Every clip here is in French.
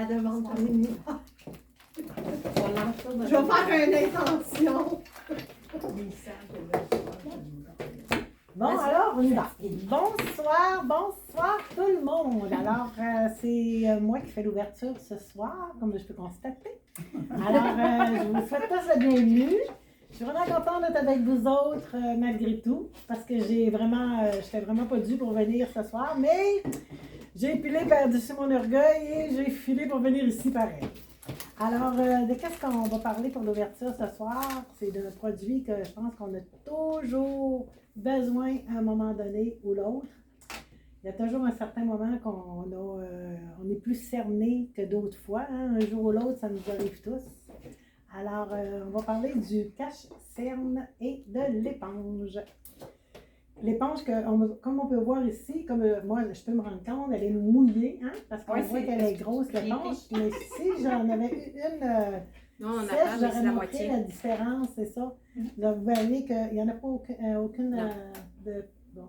la demande communautaire. Je vais faire une intention. Bon, alors, on y va. Bonsoir tout le monde. Alors, c'est moi qui fais l'ouverture ce soir, comme je peux constater. Alors, je vous souhaite tous la bienvenue. Je suis vraiment contente d'être avec vous autres, malgré tout, parce que je n'étais vraiment pas due pour venir ce soir, mais j'ai pilé par-dessus mon orgueil et j'ai filé pour venir ici pareil. Alors, de qu'est-ce qu'on va parler pour l'ouverture ce soir? C'est d'un produit que je pense qu'on a toujours besoin à un moment donné ou l'autre. Il y a toujours un certain moment on est plus cerné que d'autres fois. Hein? Un jour ou l'autre, ça nous arrive tous. Alors, on va parler du cache-cerne et de l'éponge. L'éponge, comme on peut voir ici, comme moi, je peux me rendre compte, elle est mouillée, hein, parce qu'on voit qu'elle est grosse, l'éponge. Mais si j'en avais eu une sèche, j'aurais montré la différence, c'est ça. Là, vous voyez qu'il n'y en a pas aucune de... Bon,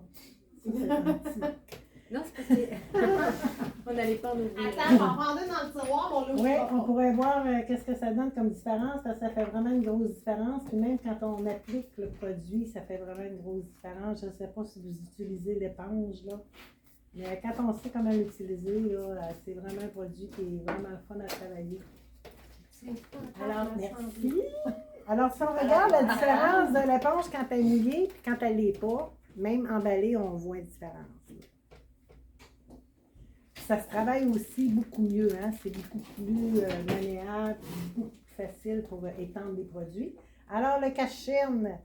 ça, c'est gentil. Non, c'est parce qu'on n'allait pas en ouvrir. Attends, on va en prendre une dans le tiroir, on l'ouvre. Oui, on pourrait voir qu'est-ce que ça donne comme différence, parce que ça fait vraiment une grosse différence. Puis même quand on applique le produit, ça fait vraiment une grosse différence. Je ne sais pas si vous utilisez l'éponge, là. Mais quand on sait comment l'utiliser, là, c'est vraiment un produit qui est vraiment le fun à travailler. Alors, merci. Alors, si on regarde la différence de l'éponge quand elle est mouillée et quand elle ne l'est pas, même emballée, on voit une différence. Ça se travaille aussi beaucoup mieux, hein? C'est beaucoup plus maniable, beaucoup plus facile pour étendre les produits. Alors, le cache-cerne,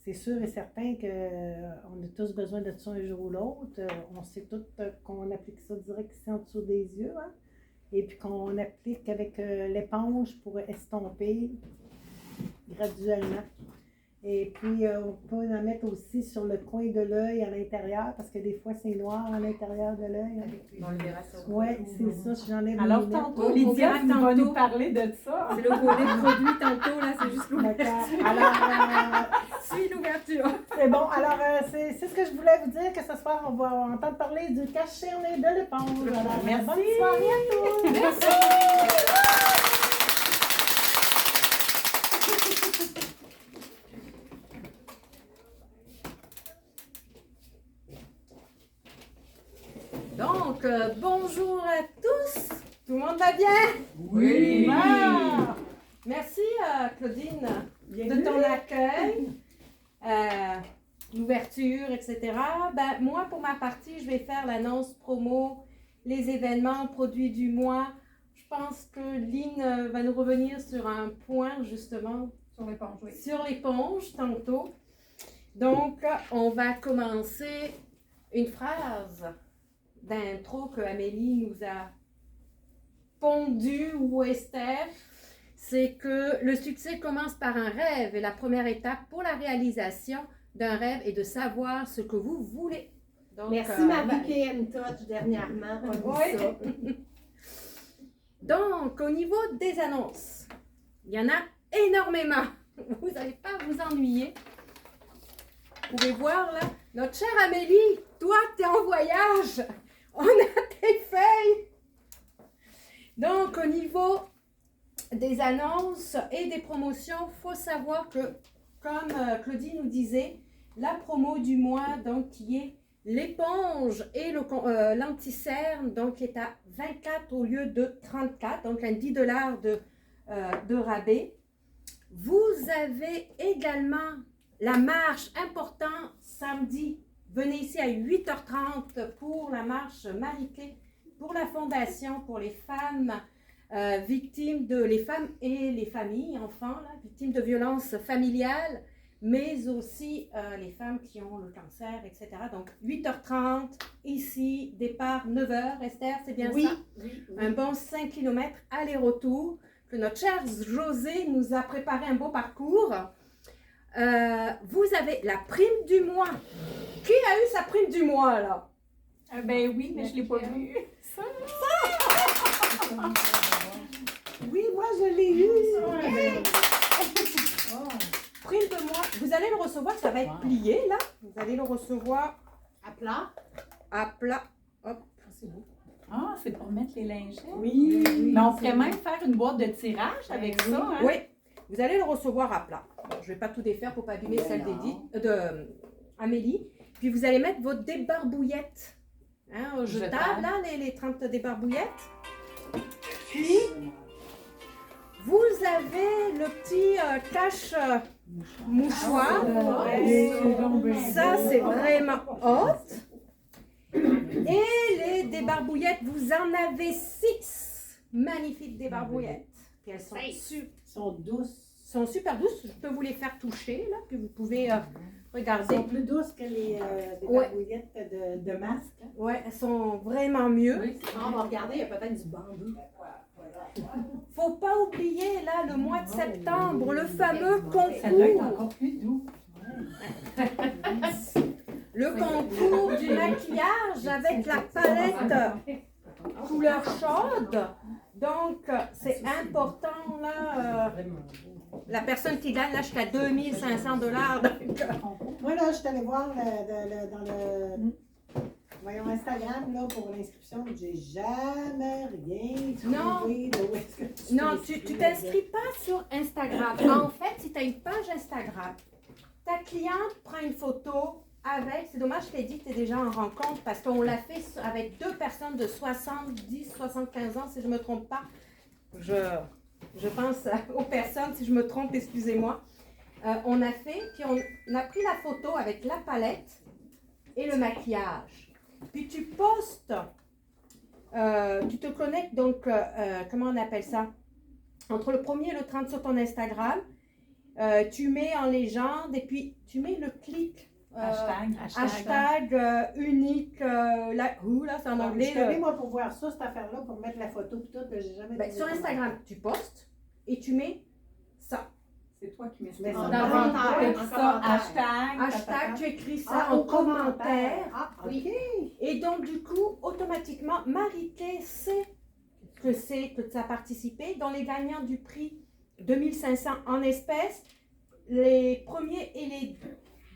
c'est sûr et certain qu'on a tous besoin de ça un jour ou l'autre. On sait tous qu'on applique ça direct ici en dessous des yeux, hein? Et puis qu'on applique avec l'éponge pour estomper graduellement. Et puis, on peut en mettre aussi sur le coin de l'œil à l'intérieur, parce que des fois, c'est noir à l'intérieur de l'œil. On le verra ça. Oui, c'est ça. J'en ai Alors, mis tantôt, Lydia va nous parler de ça. C'est le volet produit tantôt, là, c'est juste l'ouverture. Alors, Suis l'ouverture. c'est bon. Alors, c'est ce que je voulais vous dire, que ce soir, on va entendre parler du cache-cerne et de l'éponge. Alors, merci. Bonne soirée à tous. Merci. Donc, bonjour à tous. Tout le monde va bien? Oui. Ah! Merci Claudine de ton accueil, l'ouverture, etc. Ben, moi, pour ma partie, je vais faire l'annonce promo, les événements, produits du mois. Je pense que Lynn va nous revenir sur un point, justement. Sur l'éponge, oui. Sur l'éponge, tantôt. Donc, on va commencer une phrase d'intro que Amélie nous a pondue, ou Esther. C'est que le succès commence par un rêve et la première étape pour la réalisation d'un rêve est de savoir ce que vous voulez. Donc, Merci Marie PM Touch dernièrement. On dit ça. Donc, au niveau des annonces, il y en a énormément. Vous n'allez pas vous ennuyer. Vous pouvez voir là, notre chère Amélie, toi, tu es en voyage. On a tes feuilles. Donc, au niveau des annonces et des promotions, il faut savoir que, comme Claudie nous disait, la promo du mois, donc qui est l'éponge et l'anti-cerne, donc qui est à 24 au lieu de 34, donc un 10 $ de rabais. Vous avez également la marche importante samedi. Venez ici à 8h30 pour la marche Marie-Clé pour la Fondation pour les femmes victimes les femmes et les familles, enfants, là, victimes de violences familiales, mais aussi les femmes qui ont le cancer, etc. Donc 8h30 ici, départ 9h. Esther, c'est bien Oui, ça? oui. Un bon 5 km aller-retour, que notre chère Josée nous a préparé un beau parcours. Vous avez la prime du mois. Qui a eu sa prime du mois, là? Ben oui, mais je ne l'ai pas vu. Oui, moi, je l'ai eu. Prime de mois. Vous allez le recevoir, ça va être plié, là. Vous allez le recevoir À plat. à plat. Hop. Ah, c'est pour mettre les lingettes. Oui. Mais on pourrait même faire une boîte de tirage avec ça. Hein? Oui, vous allez le recevoir à plat. Bon, je ne vais pas tout défaire pour ne pas abîmer celle d'Amélie. Puis vous allez mettre votre débarbouillette au jetable, là, les 30 débarbouillettes. Puis, vous avez le petit cache mouchoir. Ça, c'est vraiment hot. Et les débarbouillettes, vous en avez 6 magnifiques débarbouillettes. Puis elles Sont douces. sont super douces. Je peux vous les faire toucher, là, puis vous pouvez Elles regarder. sont plus douces que les Ouais. barbouillettes de masque. Hein. Oui, elles sont vraiment mieux. On va regarder, il y a peut-être du bambou. Faut pas oublier, là, le mois de septembre, le fameux Ça doit être concours. encore plus doux. Le concours du maquillage avec la palette couleur chaude. Donc, c'est important, là. La personne qui gagne, là, jusqu'à 2500 $. Moi, là, je suis allée voir dans le voyons, Instagram là, pour l'inscription. J'ai jamais rien trouvé. De où est-ce que Non, tu t'inscris pas sur Instagram. En fait, si tu as une page Instagram, ta cliente prend une photo avec. C'est dommage, je t'ai dit que tu es déjà en rencontre parce qu'on l'a fait avec 2 personnes de 70-75 ans, si je ne me trompe pas. Je pense aux personnes, si je me trompe, excusez-moi. On a fait, puis on a pris la photo avec la palette et le maquillage. Puis tu postes, tu te connectes donc, comment on appelle ça? Entre le 1er et le 30 sur ton Instagram. Tu mets en légende et puis tu mets le clic. Hashtag unique, là c'est en anglais. Je suis allée, moi, pour voir ça, cette affaire-là, pour mettre la photo et tout, mais j'ai jamais trouvé Sur comment. Instagram, tu postes et tu mets ça. C'est toi qui mets ça. Mais En ça, commentaire. Ça, hashtag. Hashtag, tu écris ça en au commentaire. Ah, Oui. OK. Et donc, du coup, automatiquement, Marie-Clé sait que tu as participé. Dans les gagnants du prix 2500 en espèces, les premiers et les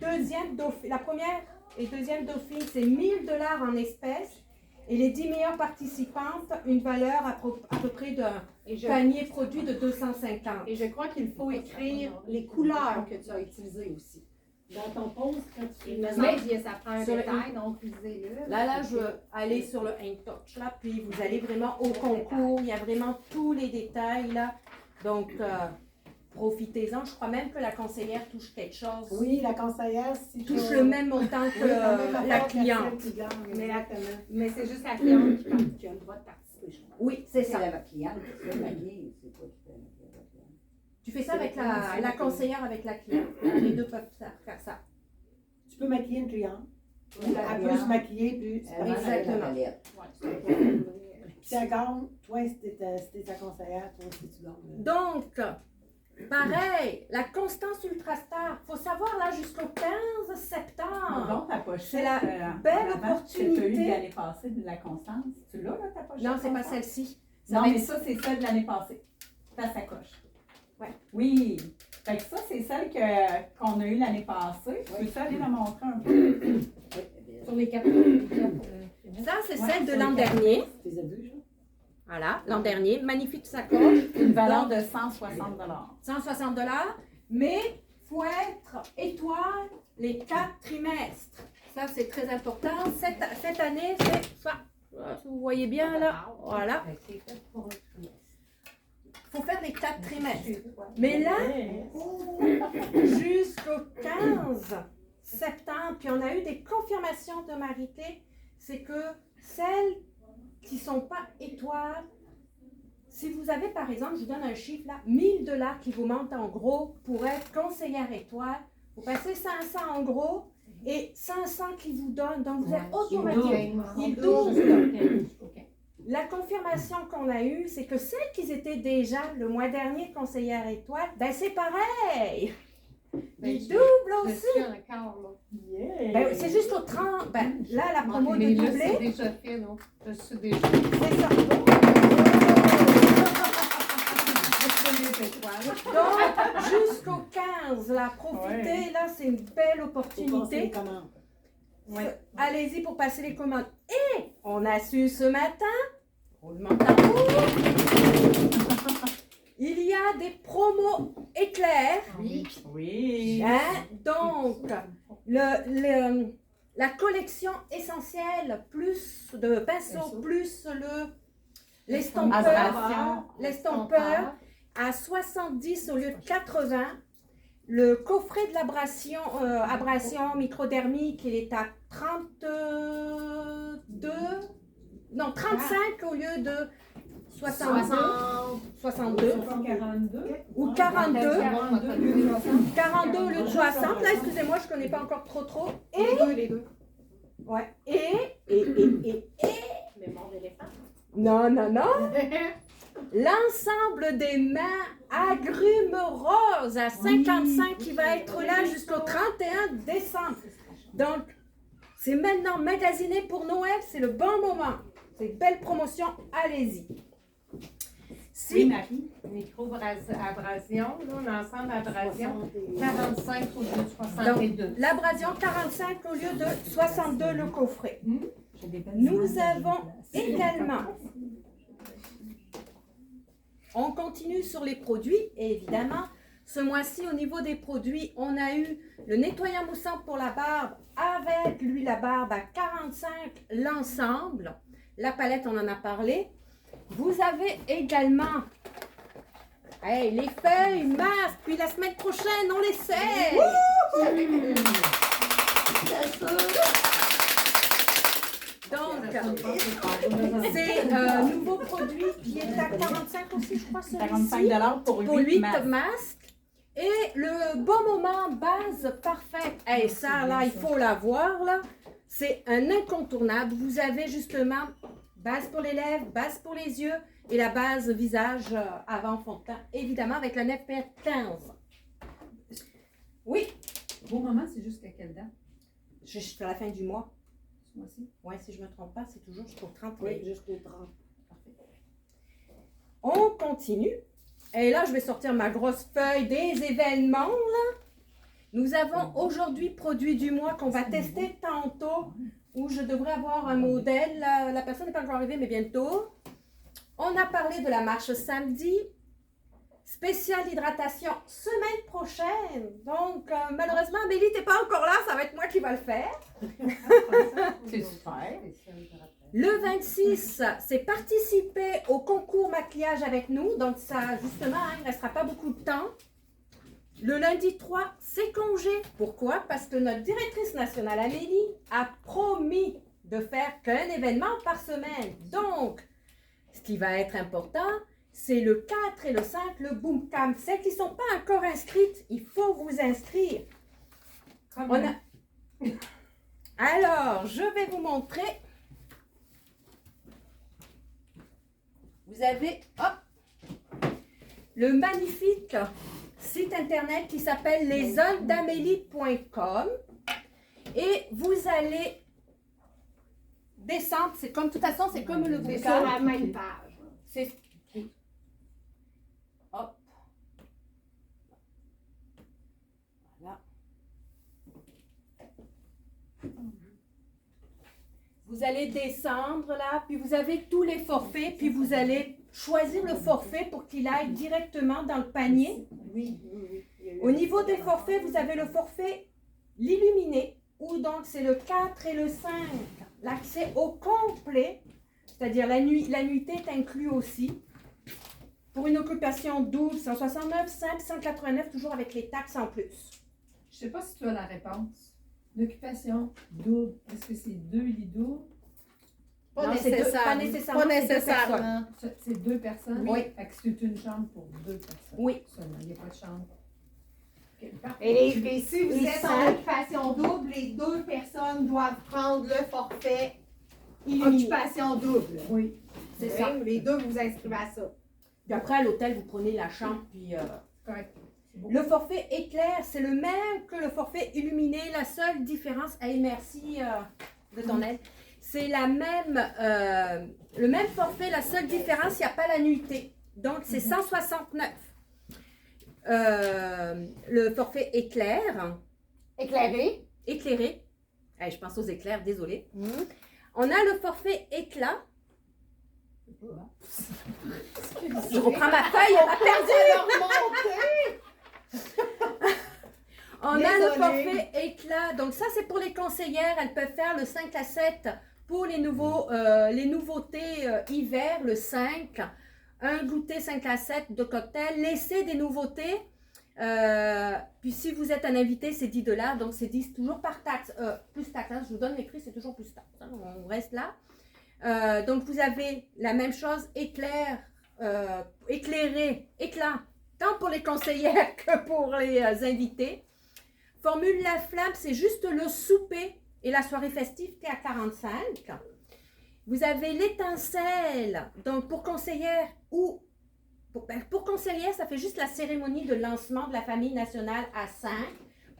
deuxièmes dauphines, la première et deuxième dauphine, c'est 1000 $ en espèces. Et les 10 meilleures participantes, une valeur à peu près d'un panier produit de 250. Et je crois qu'il faut écrire les couleurs que tu as utilisées aussi. Dans ton post, quand tu Il me fais semble que ça prend un Sur le- détail, donc lisez-le. Là, je vais aller sur le Ink Touch, là, puis vous allez vraiment au concours. Il y a vraiment tous les détails, là. Donc, profitez-en. Je crois même que la conseillère touche quelque chose. Oui, la conseillère, si Touche le même montant que la cliente. Mais c'est juste la cliente qui a le droit de participer, je crois. Oui, c'est ça. C'est la cliente qui fait maquiller, c'est toi qui fais maquiller la cliente. Tu fais ça avec la conseillère, avec la cliente. Les deux peuvent faire ça. Tu peux maquiller une cliente. La Elle peut se cliente, maquiller, puis elle rentre avec la palette. Ouais, c'est un peu- si elle gagne, toi, si ta conseillère, toi, si tu gagnes. Donc, pareil, la Constance Ultrastar. Il faut savoir, là, jusqu'au 15 septembre. Donc, ta pochette. C'est la belle opportunité. Que tu as eu l'année passée de la Constance. Tu l'as, là, ta pochette? Non, c'est pas Constance? celle-ci. Non, va mais être- ça, c'est celle de l'année passée. Ta sacoche. Ouais. Oui. Fait que ça, c'est celle qu'on a eue l'année passée. Peux-tu aller la montrer un peu? Sur les 4. Ça, c'est Ouais, celle de sur l'an les dernier. Tu les as vus, ça? Voilà, l'an dernier. Magnifique sacoche. Une valeur de 160 160 $. Mais il faut être étoile les 4 trimestres. Ça, c'est très important. Cette année, c'est ça. Si vous voyez bien là. Voilà. Il faut faire les 4 trimestres. Mais là, jusqu'au 15 septembre, puis on a eu des confirmations de Marie-Clé, c'est que celles qui ne sont pas étoiles, si vous avez par exemple, je vous donne un chiffre là, 1000 $ qui vous manquent en gros pour être conseillère étoile, vous passez 500 en gros et 500 qui vous donnent, donc vous êtes automatiquement. Il double. La confirmation qu'on a eue, c'est que celles qui étaient déjà le mois dernier conseillères étoiles, ben c'est pareil. Ils doublent aussi. Ben, c'est jusqu'au 30. Ben, là, la promo de Mais là, doubler, c'est déjà fait, non? Je suis déjà. c'est ça. Donc, jusqu'au 15, là, profitez, là, c'est une belle opportunité. Comment? Allez-y pour passer les commandes. Et on a su ce matin roulement de tambour. Il y a des promos éclairs. Oui. Hein? Donc, la collection essentielle, plus de pinceaux, plus Abrasion. l'estompeur, à 70 au lieu de 80. Le coffret de l'abrasion abrasion microdermique, il est à 35 au lieu de 62 ou 42. 42 au lieu de 60. Là, excusez-moi, je ne connais pas encore trop. Les deux. Ouais. Mémoire d'éléphant. Non. L'ensemble des mains agrumes roses à 55 qui va être là jusqu'au 31 décembre. Donc, c'est maintenant magasiné pour Noël, c'est le bon moment. C'est une belle promotion, allez-y. Oui, Marie. Micro-abrasion, l'ensemble abrasion, 45 au lieu de 62. L'abrasion 45 au lieu de 62 le coffret. Nous avons également, on continue sur les produits, et évidemment, ce mois-ci, au niveau des produits, on a eu le nettoyant moussant pour la barbe avec l'huile à barbe à 45 l'ensemble. La palette, on en a parlé. Vous avez également les feuilles, masques, puis la semaine prochaine, on les sait. Donc, c'est un nouveau produit qui est à 45 aussi, je crois, 45 celui-ci. $ pour Pour 8 8 masques. masques. Et le bon moment, base parfaite. Et ça, là, il faut la voir, là. C'est un incontournable. Vous avez justement base pour les lèvres, base pour les yeux et la base visage avant fond de teint, évidemment, avec la NFPR 15. Oui, Beau moment, c'est jusqu'à quelle date? jusqu'à la fin du mois. Ce mois-ci? Oui, si je ne me trompe pas, c'est toujours jusqu'au 30 Oui, mai. jusqu'au 30. On continue. Et là, je vais sortir ma grosse feuille des événements. Là. Nous avons aujourd'hui produit du mois qu'on va tester tantôt, où je devrais avoir un modèle. La personne n'est pas encore arrivée, mais bientôt. On a parlé de la marche samedi. Spéciale hydratation semaine prochaine. Donc, malheureusement, Amélie, tu n'es pas encore là. Ça va être moi qui va le faire. C'est super. Le 26, c'est participer au concours maquillage avec nous. Donc, ça, justement, il ne restera pas beaucoup de temps. Le lundi 3, c'est congé. Pourquoi? Parce que notre directrice nationale, Amélie, a promis de faire qu'un événement par semaine. Donc, ce qui va être important, c'est le 4 et le 5, le Boom Camp. Celles qui ne sont pas encore inscrites, il faut vous inscrire. On a... Alors, je vais vous montrer. Vous avez, le magnifique site internet qui s'appelle lesoeilsdamélie.com et vous allez descendre, c'est comme, de toute façon, c'est comme le C'est Boom sur Camp. la même page. C'est... Hop. Voilà. Vous allez descendre là, puis vous avez tous les forfaits, puis vous allez choisir le forfait pour qu'il aille directement dans le panier. Oui. Au niveau des forfaits, vous avez le forfait l'illuminé, où donc c'est le 4 et le 5. L'accès au complet, c'est-à-dire la nuitée est inclus aussi. Pour une occupation double, 169, simple, 189, toujours avec les taxes en plus. Je ne sais pas si tu as la réponse. L'occupation double, est-ce que c'est 2 lits doubles? Non, c'est deux- pas nécessairement. Pas c'est deux personnes. nécessairement. C'est 2 personnes? Oui. Fait que c'est une chambre pour 2 personnes. Oui. Seulement, il n'y a pas de chambre. Ok, parfait. Et si vous Et êtes ça- en occupation double, les deux personnes doivent prendre le forfait Illuminé. occupation double. Oui. C'est Oui, ça. Les deux vous inscrivez à ça. Puis après, à l'hôtel, vous prenez la chambre, puis... Correct. C'est beau. Le forfait éclair, c'est le même que le forfait illuminé. La seule différence, hey, merci de ton aide, c'est la même, le même forfait. La seule différence, il n'y a pas la nuitée. Donc, c'est 169. Le forfait éclair, Éclairé. Je reprends ma feuille, elle m'a perdu. On a le Désolée. forfait éclat. Donc ça, c'est pour les conseillères. Elles peuvent faire le 5 à 7 pour les nouveautés hiver, le 5. Un goûter 5 à 7 de cocktail. Laissez des nouveautés. Puis si vous êtes un invité, c'est 10 $. Donc c'est 10 toujours par taxe. Plus taxe. Hein, je vous donne les prix, c'est toujours plus taxe. Hein, on reste là. Donc vous avez la même chose, éclairé, éclat. Tant pour les conseillères que pour les invités. Formule La Flamme, c'est juste le souper et la soirée festive, thé à 45. Vous avez l'étincelle, donc pour conseillère ou... Pour conseillère, ça fait juste la cérémonie de lancement de la famille nationale à 5.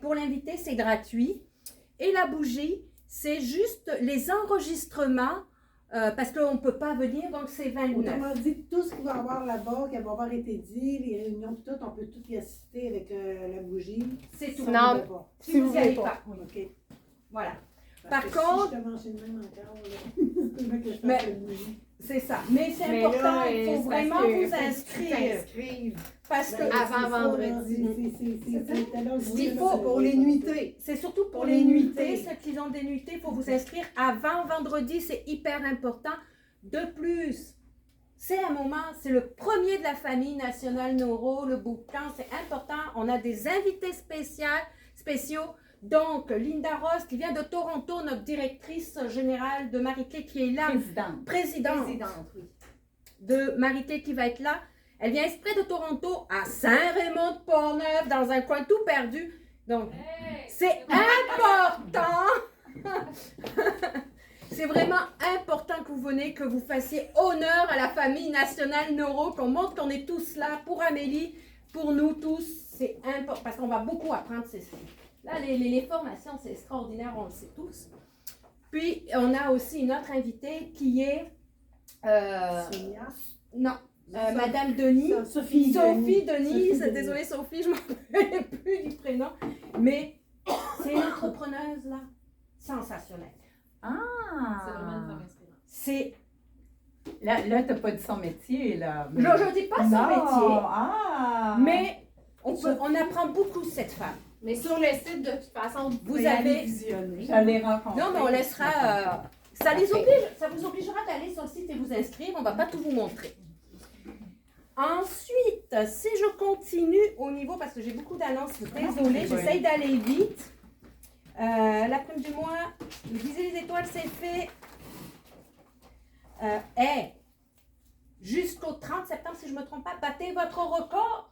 Pour l'invité, c'est gratuit. Et la bougie, c'est juste les enregistrements, parce qu'on ne peut pas venir, donc c'est 29. Autrement dit, tout ce qui va avoir là-bas, qui va avoir été dit, les réunions, tout, on peut tout y assister avec la bougie. C'est tout. Si on Non, ne veut pas. si vous n'y allez pas. OK. Voilà. Parce Par que contre- si je te mangeais de même encore, là, c'est mieux que je fasse Mais- la bougie. C'est ça. Mais c'est Mais important, là, il faut c'est parce vraiment que vous faut que tu inscrire. t'inscrives. Parce que Ben, avant c'est ça, là, vendredi. Il faut pour les nuitées. c'est surtout pour Pour les les nuitées, nuitées. ceux qui ont des nuitées, il faut vous inscrire avant vendredi, c'est hyper important. De plus, c'est un moment, c'est le premier de la famille nationale Noro, le boucan, c'est important. On a des invités spéciaux. Donc, Linda Ross, qui vient de Toronto, notre directrice générale de Marie-Clé, qui est là, présidente Oui. de Marie-Clé qui va être là. Elle vient exprès de Toronto à Saint-Raymond-de-Portneuf, dans un coin tout perdu. Donc, c'est important. C'est vraiment important que vous venez, que vous fassiez honneur à la famille nationale Noro, qu'on montre qu'on est tous là pour Amélie, pour nous tous. C'est important parce qu'on va beaucoup apprendre. Là, les formations, c'est extraordinaire, on le sait tous. Puis, on a aussi une autre invitée qui est... Sonia. non, Madame Denis. Sophie Denise. Sophie Désolée Sophie, je ne me rappelle plus du prénom. Mais c'est une entrepreneuse là, sensationnelle. C'est vraiment une femme inspirante. C'est, Là, t'as pas dit son métier, là. je ne dis pas son métier, Ah! mais on apprend beaucoup de cette femme. Mais sur le site, de toute façon, vous Vous pouvez aller avez- visionner. Je l'ai rencontré. Non, mais on laissera. Ça vous obligera d'aller sur le site et vous inscrire. On ne va pas tout vous montrer. Ensuite, si je continue au niveau, parce que j'ai beaucoup d'annonces, désolée, j'essaye d'aller vite. La prime du mois, viser les étoiles, c'est fait. Jusqu'au 30 septembre, si je ne me trompe pas, battez votre record.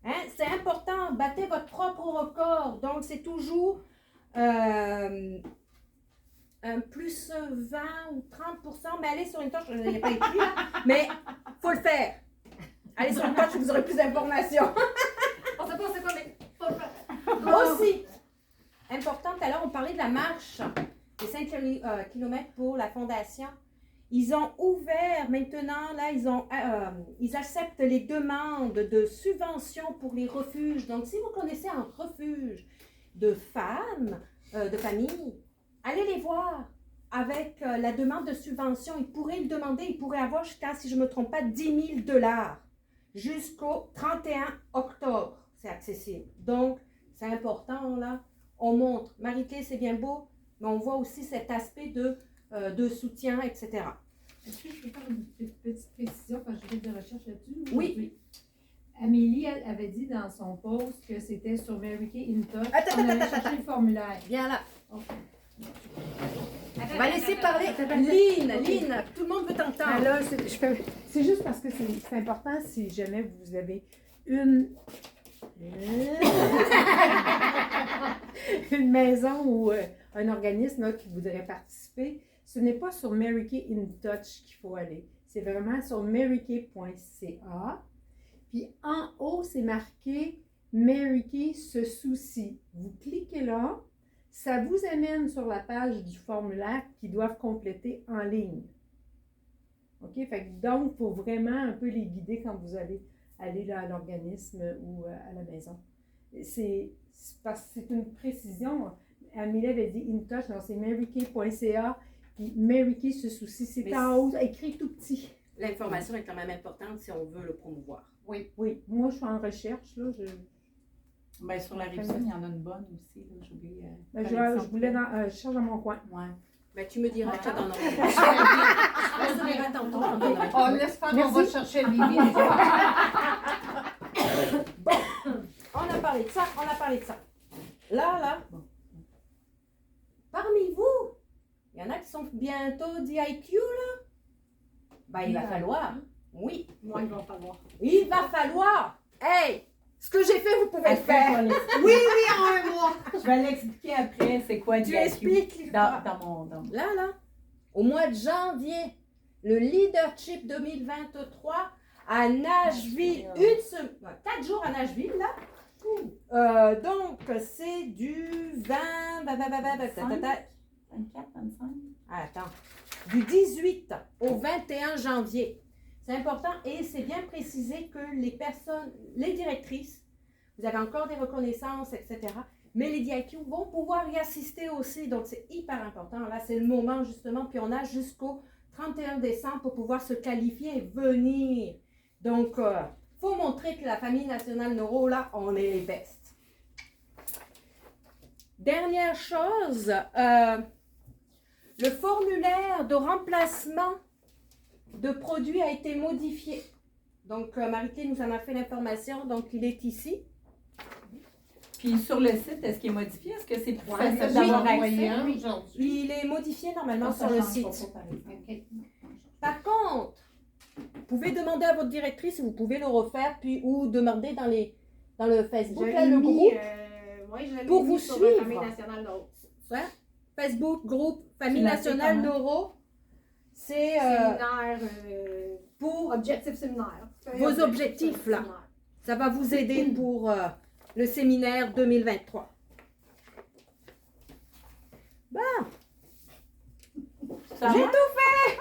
Hein? C'est important, battez votre propre record. Donc, c'est toujours un plus 20 ou 30%. Mais allez sur une touche, il n'y a pas écrit là, mais il faut le faire. Allez sur une touche, vous aurez plus d'informations. On sait pas c'est quoi, mais faut le faire. Aussi, importante, alors on parlait de la marche des 5 km pour la fondation. Ils ont ouvert maintenant, là, ils acceptent les demandes de subventions pour les refuges. Donc, si vous connaissez un refuge de femmes, de familles, allez les voir avec la demande de subvention. Ils pourraient le demander, ils pourraient avoir jusqu'à, si je ne me trompe pas, 10 000 $ jusqu'au 31 octobre. C'est accessible. Donc, c'est important, là. On montre. Marie-Clé, c'est bien beau, mais on voit aussi cet aspect de soutien, etc. Est-ce que je peux faire une petite précision quand je fais des recherches là-dessus? Oui. Amélie, elle avait dit dans son post que c'était sur Mary Kay in Touch. Attends, On allait attends, chercher le formulaire. Viens là. Ok. On va laisser parler. Lynn, tout le monde veut t'entendre. Alors, c'est juste parce que c'est important si jamais vous avez une maison ou un organisme là, qui voudrait participer. Ce n'est pas sur Mary Kay in Touch qu'il faut aller. C'est vraiment sur marykay.ca. Puis en haut, c'est marqué Mary Kay se soucie. Vous cliquez là. Ça vous amène sur la page du formulaire qu'ils doivent compléter en ligne. OK? Fait que donc, il faut vraiment un peu les guider quand vous allez aller là, à l'organisme ou à la maison. C'est parce que c'est une précision. Amélie avait dit InTouch, non, c'est marykay.ca. Puis Mary Kay se soucie, c'est Mais en haut, écrit tout petit. L'information est quand même importante si on veut le promouvoir. Oui, moi je suis en recherche, là. Ben, sur la Rive-Sud, il y en a une bonne aussi. Là, j'ai oublié, Je voulais je cherche dans mon coin. Ouais. Ben, tu me diras, je te donnerai. Je te dirai tantôt, je te donnerai. On laisse faire, on va chercher le bébé. On a parlé de ça, Là, parmi vous, il y en a qui sont bientôt DIQ, là. Ben, il va falloir. Oui, Moi, il va falloir. il va falloir. Hey, ce que j'ai fait, vous pouvez le faire. Oui, en un mois. Je vais l'expliquer après, c'est quoi Tu DIQ. expliques. Dans mon... Là, au mois de janvier, le Leadership 2023 à Nashville, 4 jours à Nashville, là. Donc, c'est du 20, 24, 25. attends, du 18 au 21 janvier. C'est important et c'est bien précisé que les personnes, les directrices, vous avez encore des reconnaissances, etc. Mais les DIQ vont pouvoir y assister aussi, donc c'est hyper important. Là, c'est le moment justement, puis on a jusqu'au 31 décembre pour pouvoir se qualifier et venir. Donc, faut montrer que la famille nationale Neuro, là, on est les bestes. Dernière chose, le formulaire de remplacement de produits a été modifié. Donc, Marie-Claire nous en a fait l'information, donc il est ici. Puis sur le site, est-ce qu'il est modifié? Est-ce que c'est plus Ouais, facile ça, d'avoir j'ai envoyé accès? un aujourd'hui. Il est modifié normalement Ça sur le change site. pas, par exemple. OK. Par contre, vous pouvez demander à votre directrice, vous pouvez le refaire, puis ou demander dans le Facebook, là, le groupe. Pour vous sur suivre. la famille nationale Neuro. Ouais. Facebook, groupe, Famille Tu l'as fait nationale comment? Neuro. C'est Séminaire, pour objectif séminaire. Vos objectifs, là. Séminaire. Ça va vous aider pour le séminaire 2023. Bon, Ça j'ai va? tout fait!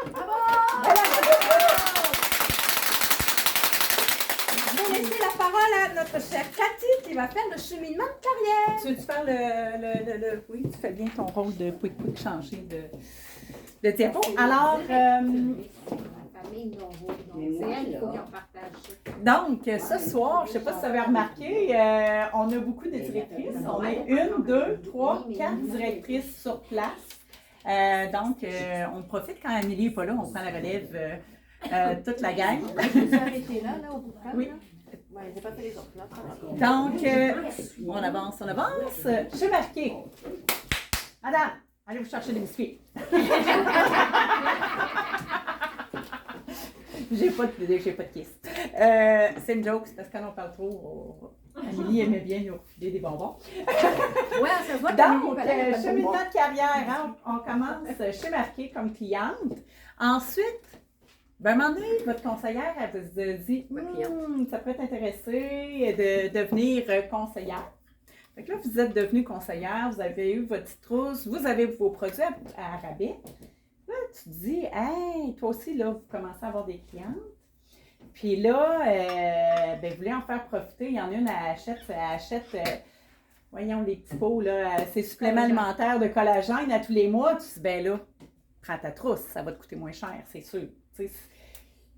Je vais laisser la parole à notre chère Cathy qui va faire le cheminement de carrière. Tu veux-tu faire Oui, tu fais bien ton rôle de quick changer de diapo. Alors, La famille Neuro, donc Mais c'est moi, elle qu'il faut là. qu'on partage ça. donc, ce soir, je ne sais pas si vous avez remarqué, on a beaucoup de directrices. On est 1, 2, 3, 4 directrices sur place. Donc, on profite quand Amélie n'est pas là, on prend la relève toute la gang. Je me suis arrêtée là, au bout de femme, Oui. là. Ouais, j'ai pas fait les autres, là. Donc, on avance. J'ai marqué. Madame, allez vous chercher des biscuits. J'ai pas de kyste. C'est une joke, c'est parce que quand on parle trop, Amélie aimait bien nous filer des bonbons. Ouais, ça se voit que Donc, cheminement de carrière, hein, on commence chez Marqué comme cliente. Ensuite, ben, à un moment donné, votre conseillère, elle vous dit ça peut t'intéresser de devenir conseillère. Fait que là, vous êtes devenue conseillère, vous avez eu votre petite trousse, vous avez vos produits à rabais. Là, tu te dis, hey, toi aussi, là, vous commencez à avoir des clientes. Puis là, ben, vous voulez en faire profiter. Il y en a une, elle achète voyons, les petits pots, là, ces suppléments alimentaires de collagène à tous les mois. Tu te dis, ben là, prends ta trousse, ça va te coûter moins cher, c'est sûr. Tu sais,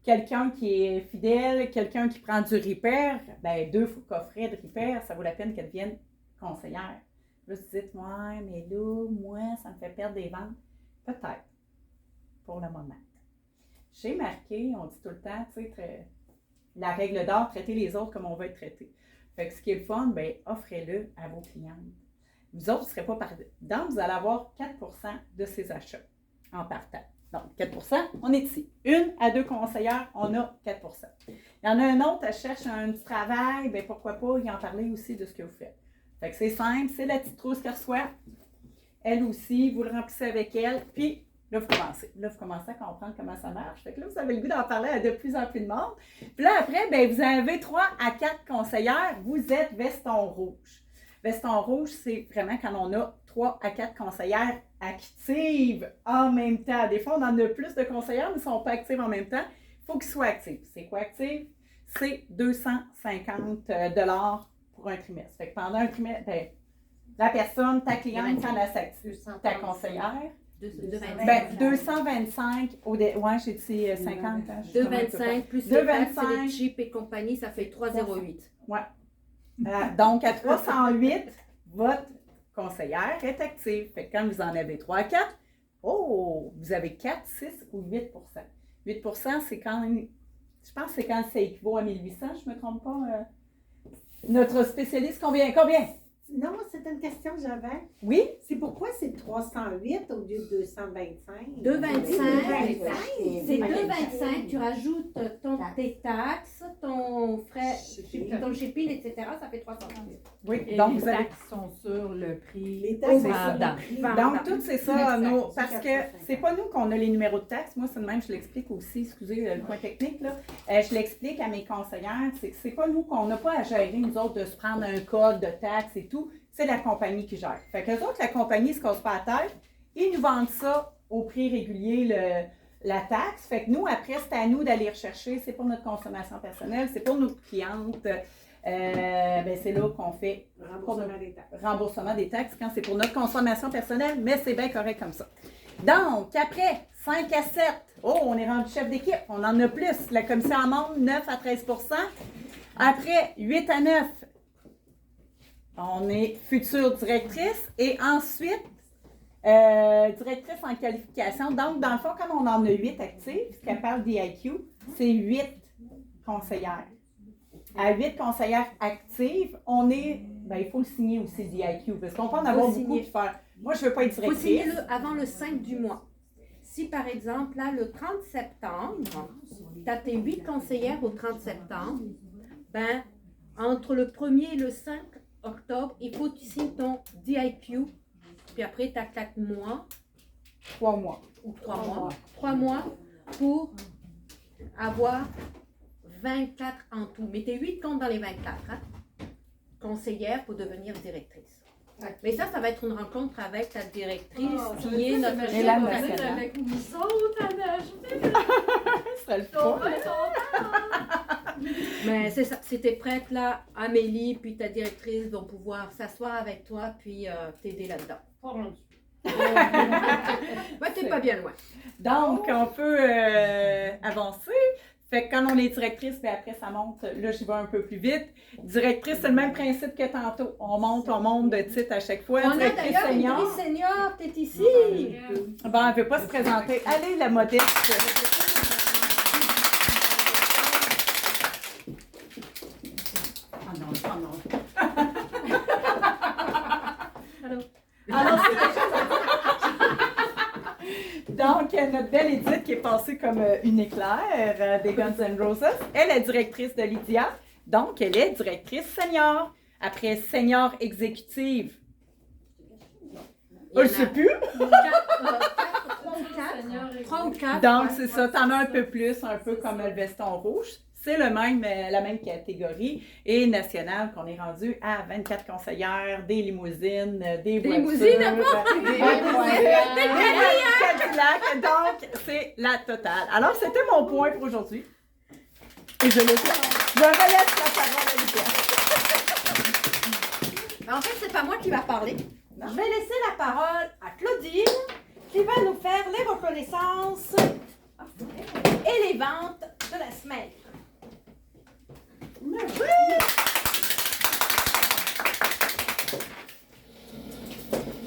quelqu'un qui est fidèle, quelqu'un qui prend du repair, ben 2 coffrets de repair, ça vaut la peine qu'elle devienne conseillère. Là, tu te dis, ouais, mais là, moi, ça me fait perdre des ventes. Peut-être, pour le moment. Chez Marqué, on dit tout le temps, tu sais, la règle d'or, traiter les autres comme on veut être traité. Fait que ce qui est le fun, bien, offrez-le à vos clientes. Vous autres, vous ne serez pas perdants, vous allez avoir 4 de ces achats en partant. Donc, 4 on est ici. 1 à 2 conseillères, on a 4 Il y en a un autre, elle cherche un petit travail, bien, pourquoi pas y en parler aussi de ce que vous faites. Fait que c'est simple, c'est la petite trousse qu'elle reçoit. Elle aussi, vous le remplissez avec elle, puis là, vous commencez. Là, vous commencez à comprendre comment ça marche. Fait que là, vous avez le goût d'en parler à de plus en plus de monde. Puis là, après, bien, vous avez 3 à 4 conseillères. Vous êtes veston rouge. Veston rouge, c'est vraiment quand on a 3 à 4 conseillères actives en même temps. Des fois, on en a plus de conseillères, mais ils ne sont pas actives en même temps. Il faut qu'ils soient actifs. C'est quoi actif? C'est 250 $ pour un trimestre. Fait que pendant un trimestre, bien, la personne, ta cliente, quand elle s'active, ta conseillère, 2,25. Ben, 225 ouais, j'ai dit 50. Hein, je suis un peu 2,25 plus les 2,25. taxes, les chips et compagnie, ça fait 3,08. Donc, à 308, votre conseillère est active. Fait que quand vous en avez 3 à 4, vous avez 4, 6 ou 8 8 c'est quand même, je pense que c'est quand ça équivaut à 1800, je ne me trompe pas. Notre spécialiste, combien? Non, c'était une question que j'avais. Oui? C'est pourquoi c'est 308 au lieu de 225? 2,25. C'est Ok. 2,25, tu rajoutes tes taxes, ton frais, ton shipping, etc., ça fait 308. Oui, Et donc les vous avez... taxes sont sur le prix. Les taxes, c'est ça. vendant. Donc, tout c'est ça, Exact. parce que c'est pas nous qu'on a les numéros de taxes. Moi, c'est de même, je l'explique aussi, excusez le point technique, là. Je l'explique à mes conseillères, c'est que c'est pas nous qu'on n'a pas à gérer, nous autres, de se prendre un code de taxes et tout. C'est la compagnie qui gère. Fait que les autres, la compagnie se casse pas la tête, ils nous vendent ça au prix régulier, la taxe. Fait que nous, après, c'est à nous d'aller rechercher. C'est pour notre consommation personnelle, c'est pour nos clientes. C'est là qu'on fait remboursement des taxes quand c'est pour notre consommation personnelle, mais c'est bien correct comme ça. Donc, après, 5 à 7, on est rendu chef d'équipe, on en a plus. La commission en monte 9 à 13 %. Après, 8 à 9, on est future directrice. Et ensuite, directrice en qualification. Donc, dans le fond, comme on en a 8 actifs, ce qu'elle parle d'IQ, c'est 8 conseillères. À 8 conseillères actives, on est, il faut le signer aussi d'IQ, parce qu'on peut en avoir beaucoup signer. qui faire. Moi, je ne veux pas être Il faut signer directrice. avant le 5 du mois. Si par exemple, là, le 30 septembre, tu as tes 8 conseillères au 30 septembre, entre le 1er et le 5 octobre, il faut que tu signes ton DIQ, puis après, tu as 4 mois 3 mois. ou 3 mois. 3 mois pour avoir 24 en tout. Mais tes 8 comptes dans les 24, hein? Conseillère pour devenir directrice. Mais ça va être une rencontre avec ta directrice qui est notre Et la chef nationale. national. Avec nous autres, Anna, Ce serait le fun. Mais c'est ça, si t'es prête là, Amélie puis ta directrice vont pouvoir s'asseoir avec toi puis t'aider là-dedans. T'es pas bien loin. Donc, on peut avancer. Fait que quand on est directrice, puis après ça monte, là je vais un peu plus vite. Directrice, c'est le même principe que tantôt. On monte de titre à chaque fois. On a Directrice d'ailleurs une senior. directrice senior, t'es ici. Bon, elle ne veut pas se présenter. Allez, la modeste. Donc, notre belle Edith qui est passée comme une éclair des Guns N' Roses, elle est directrice de Lydia. Donc, elle est directrice senior. Après senior exécutive, je ne sais plus. 3 ou 4. Donc, c'est ça. T'en as un peu plus, un peu comme le veston rouge. C'est la même catégorie. Et nationale, qu'on est rendu à 24 conseillères, des limousines, des voitures. limousines, des Cadillacs. Donc, c'est la totale. Alors, c'était mon point pour aujourd'hui. Et je relaisse la parole à Lydia. En fait, c'est pas moi qui va parler. Je vais laisser la parole à Claudine qui va nous faire les reconnaissances et les ventes de la semaine.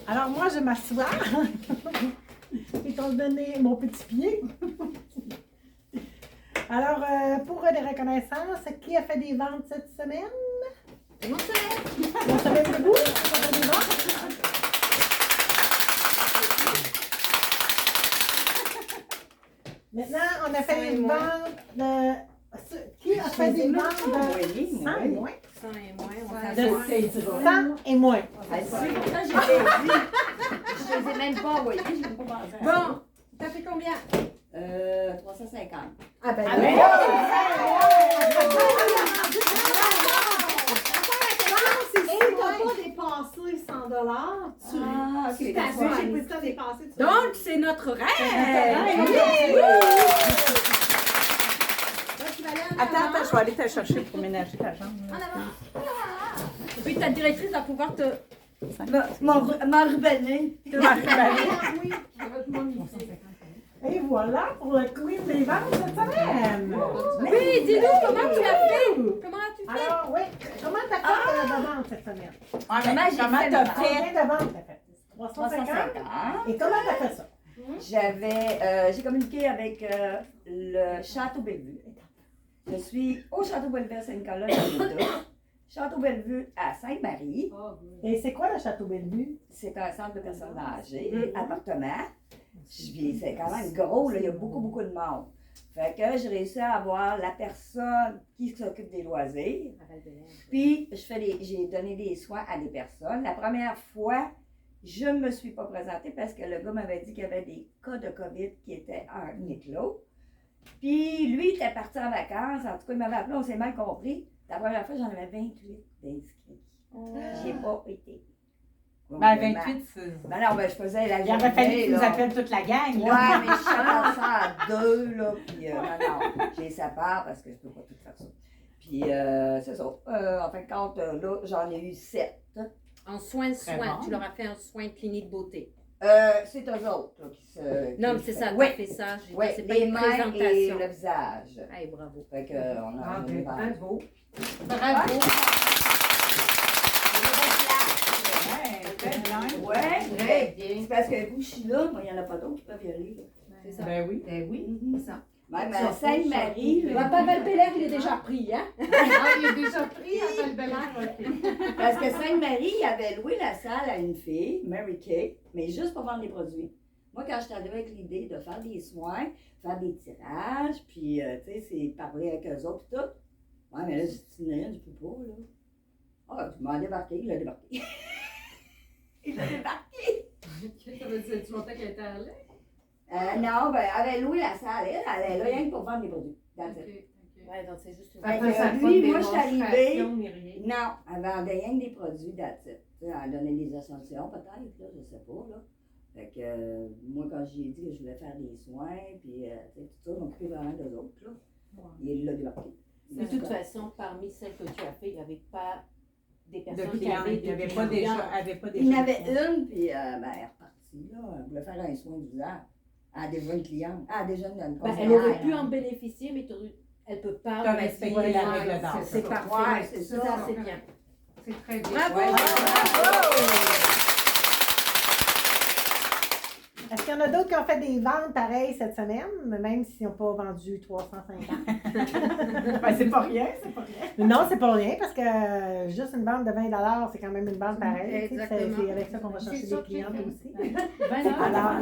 Alors, moi, je m'assois. Étant donné mon petit pied. Alors, pour les reconnaissances, qui a fait des ventes cette semaine? Mon soleil. On se lève debout. On fait des ventes. Maintenant, on a fait une vente de... Qui a fait des ventes de 100 et moins? 100 et moins, on De s'assure. 100 et moins. Pourtant, je les ai même pas envoyés, je n'ai pas pensé à ça. Bon, t'as fait combien? 350. Ah ben, Ah, ben, Si tu n'as pas dépensé 100 $, tu Ah, ok. t'assures, j'ai pris le temps de dépenser. donc, c'est notre rêve! Attends, je vais aller te chercher pour ménager ta jambe. En avant. Et puis ta directrice va pouvoir te... Ma rubanée. Oui. Et voilà pour le Queen des ventes cette semaine. Oui, dis-nous comment tu l'as fait. Comment as-tu fait? Alors, oui, comment t'as fait de ventes cette semaine? Comment t'as fait? Combien de ventes t'as fait? 350? 350. Et comment t'as fait ça? J'ai communiqué avec le Château Bellevue. Je suis au Château Bellevue à Saint-Nicolas, Château Bellevue à Sainte-Marie. Et c'est quoi le Château Bellevue? C'est un centre de personnes âgées, appartement. Puis c'est quand même gros, là, il y a beaucoup de monde. Fait que j'ai réussi à avoir la personne qui s'occupe des loisirs. Puis j'ai donné des soins à des personnes. La première fois, je ne me suis pas présentée parce que le gars m'avait dit qu'il y avait des cas de COVID qui étaient en éclos. Puis lui, il était parti en vacances. En tout cas, il m'avait appelé, on s'est mal compris. La première fois, j'en avais 28 d'inscrits. J'ai pas été. Ben, 28, c'est. Ben non, je faisais la Il aurait fallu que tu nous appelles toute la gang, là. Ouais, mais je chante ça à deux, là. Puis, non, j'ai sa part parce que je peux pas tout faire ça. Puis, c'est ça. En fin de compte, là, j'en ai eu 7. En soins, Très bon. tu leur as fait un soin de clinique beauté. C'est eux autres là, qui se. Non, mais c'est ça, tu Oui, as fait ça. oui, C'est pas les une mains et présentation. le visage. Hey, bravo. Fait que, on a une image. Bravo. Bravo. Très bien. Ouais, Très bien. c'est parce que vous, je suis là, moi, il n'y en a pas d'autres qui peuvent y aller. Là. C'est ça. Ben oui. Ben oui, c'est ça. Même à Sainte-Marie, là, Papa Valpélaire, il est déjà pris, hein? Ah, il a déjà pris à Val-Belair, OK. parce que Sainte-Marie, il avait loué la salle à une fille, Mary Kay, mais juste pour vendre des produits. Moi, quand j'étais arrivée avec l'idée de faire des soins, faire des tirages, puis, tu sais, c'est parler avec eux autres, et tout. Ouais, mais là, j'ai dit, je peux pas, là. Ah, tu m'as débarqué, il a débarqué. Il a débarqué. Ça veut dire, tu montais qu'elle était allée? Non, ben, elle avait loué la salle, elle est là rien que pour vendre des produits. That's it. Ouais, donc c'est juste une. Fait Après, ça que pas lui, de moi, je suis arrivée. démonstration ni rien. Non, elle vendait rien que des produits that's it. Tu sais, elle donnait des échantillons peut-être, là, je sais pas, là. Fait que moi, quand j'ai dit que je voulais faire des soins, puis tu sais, tout ça, m'occuper vraiment d'eux autres, là. Il l'a débarqué. De toute façon, parmi celles que tu as fait, il n'y avait pas des De personnes qui clients. avaient Il n'y avait des pas clients. déjà. Il y en avait une, puis ben, elle est repartie, là. Elle voulait faire un soin du visage. Elle a déjà une cliente. Elle a déjà une Ben, conseillère. elle aurait pu en bénéficier, mais elle ne peut pas. T'as respecté Ouais, la ouais, règle d'or. C'est parfait. Ouais, c'est ça, ça. c'est bien. C'est très bien. Bravo! Ouais. Est-ce qu'il y en a d'autres qui ont fait des ventes pareilles cette semaine, même s'ils n'ont pas vendu 350? Ben, c'est pas rien, c'est pas rien. Non, c'est pas rien parce que juste une vente de 20 $, c'est quand même une vente pareille. tu sais, Exactement. C'est avec ça qu'on va chercher C'est des sûr clientes que- aussi. Alors, Alors,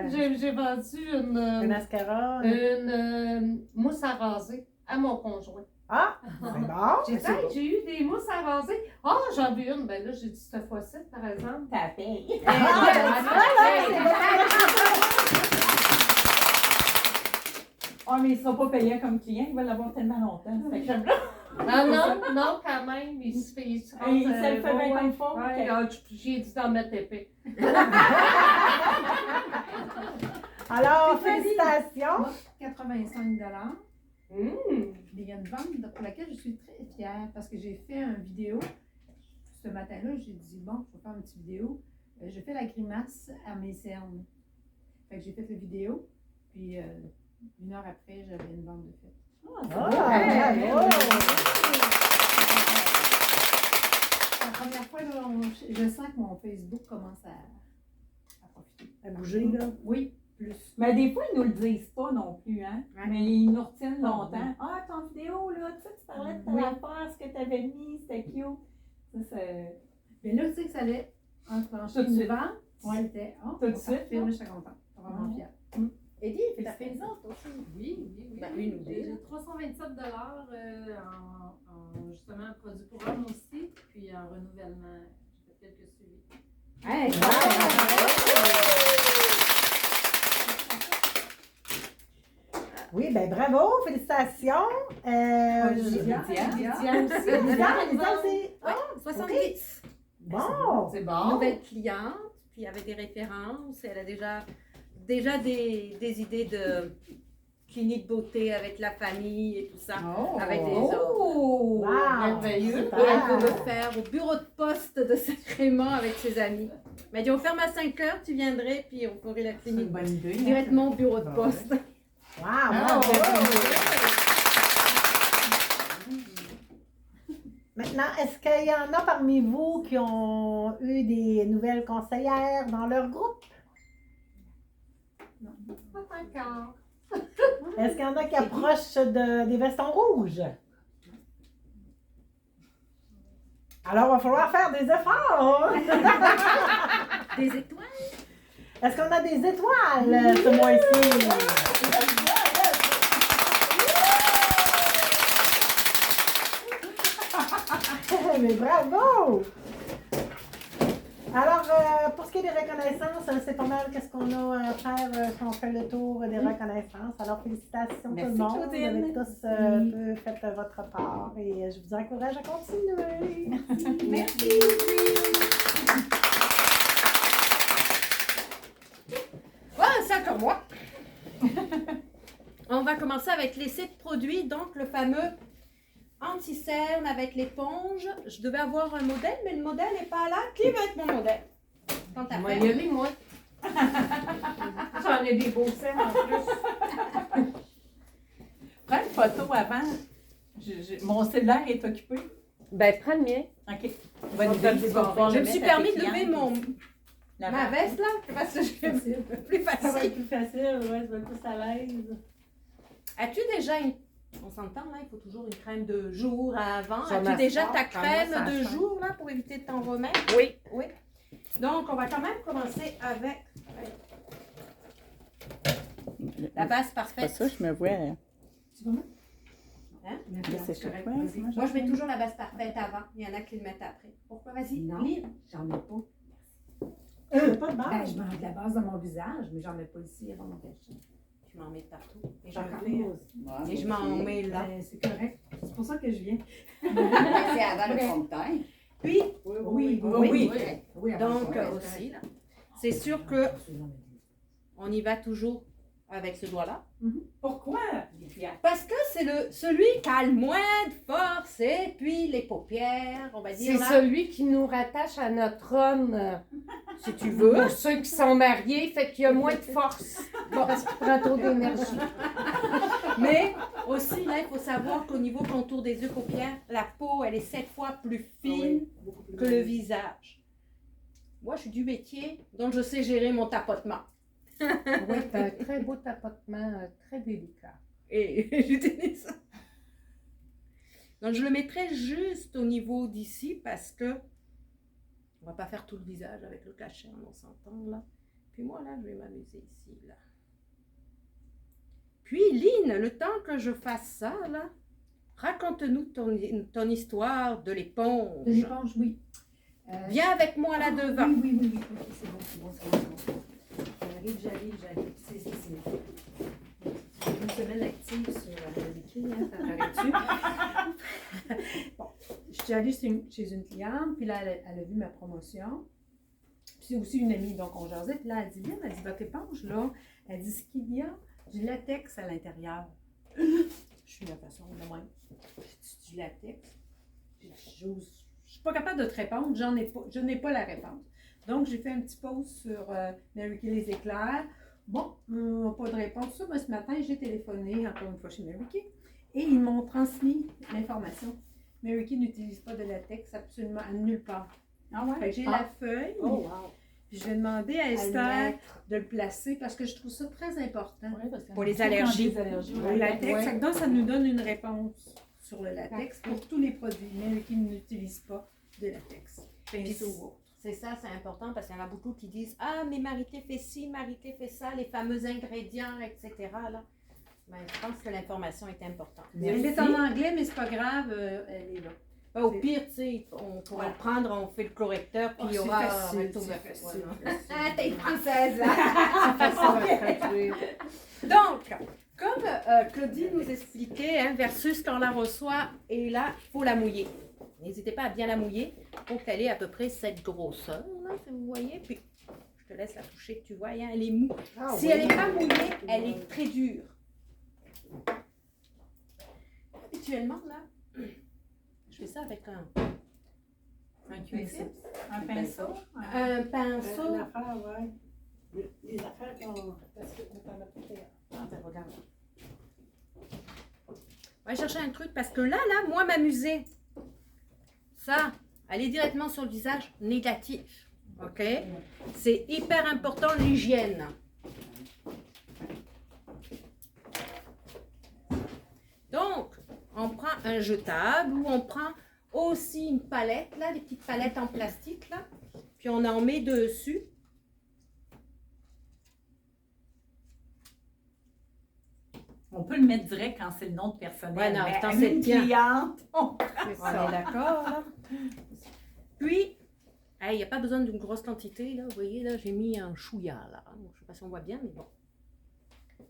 j'ai vendu un une mascara. mousse à raser à mon conjoint. Ah, c'est bon. J'ai dit, hey, j'ai eu des mousses à raser. Ah, j'en veux une. Ben là, j'ai dit cette fois-ci, par exemple. T'as payé. Oh, mais ils ne seront pas payés comme clients, ils veulent l'avoir tellement longtemps. Fait que Ah non, non, quand même. Il se fait. Il se ça le fait bien comme fois. Ouais, j'ai dit d'en mettre épais. Alors, félicitations. 85 Mmh. Il y a une vente pour laquelle je suis très fière parce que j'ai fait une vidéo. Ce matin-là, j'ai dit, bon, je vais faire une petite vidéo. J'ai fait la grimace à mes cernes. Fait que j'ai fait la vidéo, puis une heure après, j'avais une vente de fête. Ah, bravo. La première fois, là, je sens que mon Facebook commence à profiter. À bouger, là. Oui, plus. Mais des fois, ils ne nous le disent pas non plus, hein. Ouais. Mais ils nous retiennent longtemps. Ah, ton vidéo, là, tu sais, tu parlais de ta Oui. affaire, ce que tu avais mis, c'était cute. Ça, c'est. Mais là, tu sais que ça allait enclencher Tout de une suite. vente. Ouais. C'était, oh, Tout de suite, parfait, là. là, j'étais contente. J'étais vraiment fière. Eddie, t'as fait les autres aussi. Oui. Ben, une ou deux. J'ai 327 en justement produits pour hommes aussi, puis en renouvellement. J'ai fait quelques suivis. Hey, Oui, ben bravo, félicitations. Lydia. Lydia aussi. Ouais, 70. Bon. C'est bon. Nouvelle cliente, puis avec des références. Elle a déjà des idées clinique beauté avec la famille et tout ça, Oh. avec des hommes. Oh! Wow! Et Merveilleux. Super. elle veut me faire au bureau de poste de Sacrément avec ses amis. Elle m'a dit, on ferme à 5 heures, tu viendrais, puis on ferait la C'est une clinique bonne idée. directement au bureau de poste. Wow! Ah, bravo. ouais. Maintenant, est-ce qu'il y en a parmi vous qui ont eu des nouvelles conseillères dans leur groupe? Pas encore. Est-ce qu'il y en a qui approchent des vestons rouges? Alors, il va falloir faire des efforts! Des étoiles? Est-ce qu'on a des étoiles ce mois-ci? Mais bravo! Alors, pour ce qui est des reconnaissances, c'est pas mal qu'est-ce qu'on a à faire quand on fait le tour des reconnaissances. Alors, félicitations Merci, tout le monde. Claudine. Vous avez tous fait votre part et je vous encourage à continuer. Merci. Voilà, c'est encore moi. On va commencer avec l'essai de produit, donc le fameux anti-cerne avec l'éponge. Je devais avoir un modèle, mais le modèle n'est pas là. Qui veut être mon modèle? Tant à On va faire. y aller, moi. J'en ai des beaux cernes en plus. Prends une photo avant. Mon cellulaire est occupé. Ben, prends le mien. OK. On Bonne va idée. le voir. Je me suis permis de lever La ma veste là, parce que je fais plus Ça va facile. être plus facile, ouais, ça va être plus à l'aise. As-tu déjà une... On s'entend là, il faut toujours une crème de jour avant. J'en As-tu ai déjà ça, ta j'en ai crème ça, de ça. jour là pour éviter de t'en remettre? Oui. Oui. Donc, on va quand même commencer avec la base Pas parfaite. ça, je me vois. Hein? C'est chaque fois. Moi, je mets toujours la base parfaite avant. Il y en a qui le mettent après. Pourquoi? Vas-y, Non. lis. J'en ai pas. Il n'y a pas de Ben, base. je mets de la base dans mon visage, mais j'en mets pas ici avant mon cachet. Je m'en mets partout. Et je, Ouais, et je m'en mets là. Ben, c'est correct. C'est pour ça que je viens. c'est avant le fond de teint. Puis, Oui, oui. Donc, aussi, là, c'est sûr que on y va toujours avec ce doigt-là. Pourquoi? Parce que c'est celui qui a le moins de force et puis les paupières, on va dire C'est là. celui qui nous rattache à notre homme, si tu veux. Pour ceux qui sont mariés, fait qu'il y a moins de force. Bon, parce qu'il prend trop d'énergie. Mais aussi, là, il faut savoir qu'au niveau contour des yeux paupières, la peau, elle est 7 fois plus fine que le visage. Moi, je suis du métier, donc je sais gérer mon tapotement. Oui, t'as un très beau tapotement, très délicat. Et j'utilise ça. Donc, je le mettrai juste au niveau d'ici parce que on va pas faire tout le visage avec le cachet, on s'entend là. Puis moi, là, je vais m'amuser ici, là. Puis, Lynn, le temps que je fasse ça, là, raconte-nous ton histoire de l'éponge. De l'éponge, oui. Viens avec moi là devant. Oui. Ok, c'est bon. J'arrive. C'est une semaine active sur Wiki, hein, ça paraît-tu? Bon, je suis allée chez une cliente, puis là, elle a vu ma promotion. Puis c'est aussi une amie, donc on jasait. Puis là, elle dit, elle dit, votre éponge, là, elle dit, ce qu'il y a, du latex à l'intérieur. Je suis de la façon de même. Du latex. Je suis pas capable de te répondre, je n'ai pas la réponse. Donc, j'ai fait un petit post sur Mary Kay les éclairs. Bon, pas de réponse. Ça, mais ce matin, j'ai téléphoné encore une fois chez Mary Kay et ils m'ont transmis l'information. Mary Kay n'utilise pas de latex absolument à nulle part. Ah ouais? Fait que j'ai la feuille. Oh, wow. Puis je vais demander à À le Esther mettre. de le placer parce que je trouve ça très important. Pour les allergies. Le latex, fait que donc, ça nous donne une réponse sur le latex pour tous les produits. Mary Kay n'utilise pas de latex. Pinceau ou autre. C'est ça, c'est important parce qu'il y en a beaucoup qui disent ah, mais Marité fait ci, Marité fait ça, les fameux ingrédients, etc. Là. Ben, je pense que l'information est importante. Elle est en anglais, mais c'est pas grave, elle est là. Ben, au pire, tu sais, on pourra le prendre, on fait le correcteur, puis il y aura un retour de facile. Ah, t'es une française, là! Facile. Donc, comme Claudine nous expliquait, hein, versus quand on la reçoit, et là, il faut la mouiller. N'hésitez pas à bien la mouiller pour qu'elle ait à peu près cette grosseur, là, si vous voyez. Puis, je te laisse la toucher, tu vois, hein, elle est mou. Ah Si oui. elle n'est pas mouillée, elle est très dure. Habituellement, là, je fais ça avec un Q-tip, Un pinceau. un pinceau. Une affaire, ouais. Les affaires qu'on. Parce qu'on t'en a fait. Ah, ben, regarde. On va chercher un truc parce que là, moi, m'amuser. Ça, aller directement sur le visage, négatif. OK? C'est hyper important, l'hygiène. Donc, on prend un jetable ou on prend aussi une palette, là, des petites palettes en plastique, là. Puis on en met dessus. On peut le mettre direct quand c'est le nom de personnel. Ouais, non, mais quand à c'est une le tien. cliente, on On est d'accord, là. Puis, il n'y a pas besoin d'une grosse quantité, là. Vous voyez, là, j'ai mis un chouïa, là. Je ne sais pas si on voit bien, mais bon.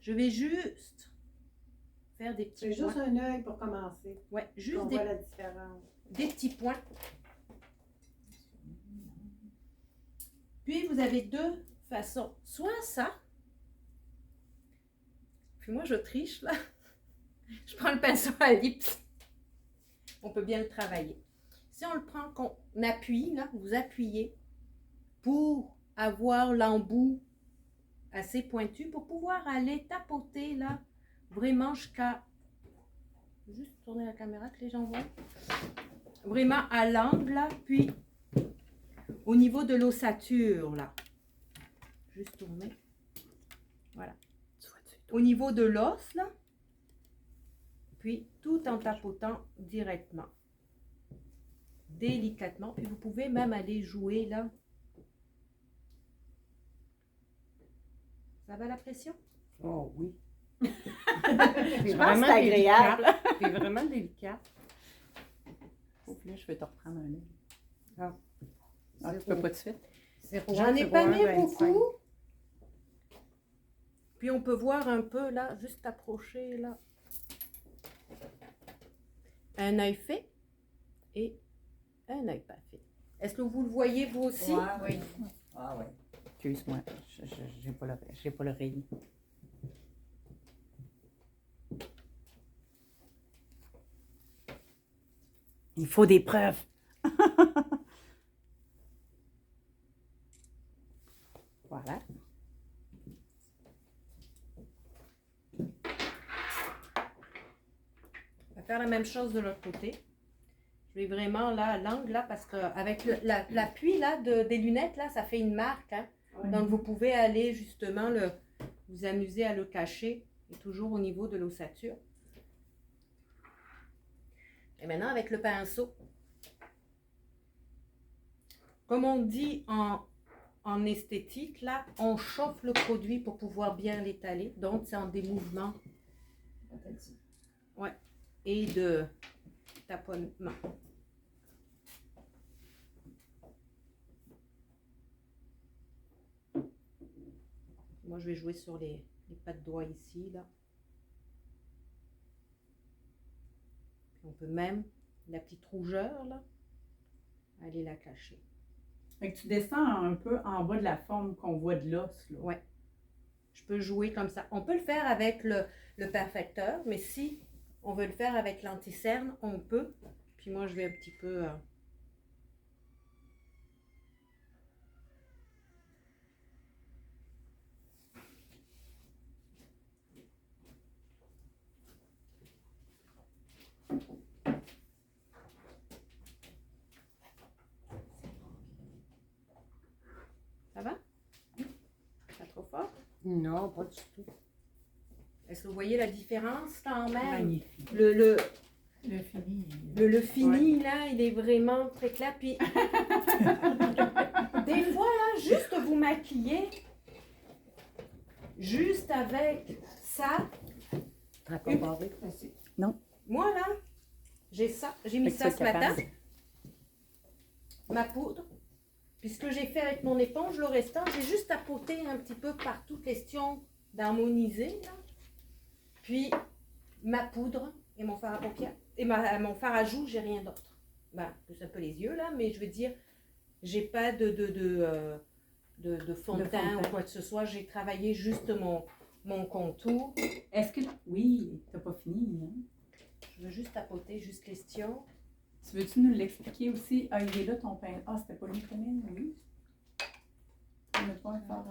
Je vais juste faire des petits C'est points. juste un œil pour commencer. Ouais, juste On voit la différence. des petits points. Puis, vous avez deux façons. Soit ça. Puis moi, je triche, là. Je prends le pinceau à l'ellipse. On peut bien le travailler. Si on le prend, qu'on appuie, là, vous appuyez pour avoir l'embout assez pointu, pour pouvoir aller tapoter, là, vraiment jusqu'à... Juste tourner la caméra que les gens voient. Vraiment à l'angle, là, puis au niveau de l'ossature, là. Juste tourner. Voilà. Au niveau de l'os, là. Puis tout en tapotant directement. Délicatement. Puis vous pouvez même aller jouer, là. Ça va la pression? Oh oui. Je pense que c'est agréable. C'est vraiment délicat. Là, je vais te reprendre un œil. Ah, tu peux pas de suite? J'en ai pas mis beaucoup. Puis on peut voir un peu là, juste approcher là. Un œil fait et un œil pas fait. Est-ce que vous le voyez vous aussi? Ouais, oui. Ah oui. Excuse-moi, j'ai pas l'oreille. Il faut des preuves. Voilà. On va faire la même chose de l'autre côté. Je vais vraiment là, l'angle là, parce qu'avec l'appui là des lunettes là, ça fait une marque. Hein. Donc vous pouvez aller justement vous amuser à le cacher et toujours au niveau de l'ossature. Et maintenant avec le pinceau. Comme on dit en esthétique là, on chauffe le produit pour pouvoir bien l'étaler. Donc c'est en des mouvements. Ouais. Et de taponnement. Moi, je vais jouer sur les pas de doigts ici, là. Puis on peut même, la petite rougeur, là, aller la cacher. Fait que tu descends un peu en bas de la forme qu'on voit de l'os. Ouais. Je peux jouer comme ça. On peut le faire avec le perfecteur, mais si on veut le faire avec l'anti-cerne, on peut. Puis moi, je vais un petit peu... Ça va? Pas trop fort? Non, pas du tout. Est-ce que vous voyez la différence quand même? Magnifique. Le fini. fini, là, il est vraiment très clair. Puis, des fois, là, juste vous maquiller, juste avec ça. Moi, là, j'ai ça. J'ai mis ça ce matin. Ma poudre. Puis ce que j'ai fait avec mon éponge, le restant, j'ai juste tapoté un petit peu partout, question d'harmoniser, là. Puis, ma poudre et mon fard à paupières. Et mon fard à joues, j'ai rien d'autre. Ben, plus un peu les yeux, là, mais je veux dire, j'ai pas de fond de teint ou quoi que ce soit. J'ai travaillé juste mon contour. Est-ce que... Oui, t'as pas fini, hein? Je veux juste tapoter, juste question. Tu veux-tu nous l'expliquer aussi? Ah, il est là ton pain. Ah, c'était pas lui le premier, oui. On n'a pas un fard.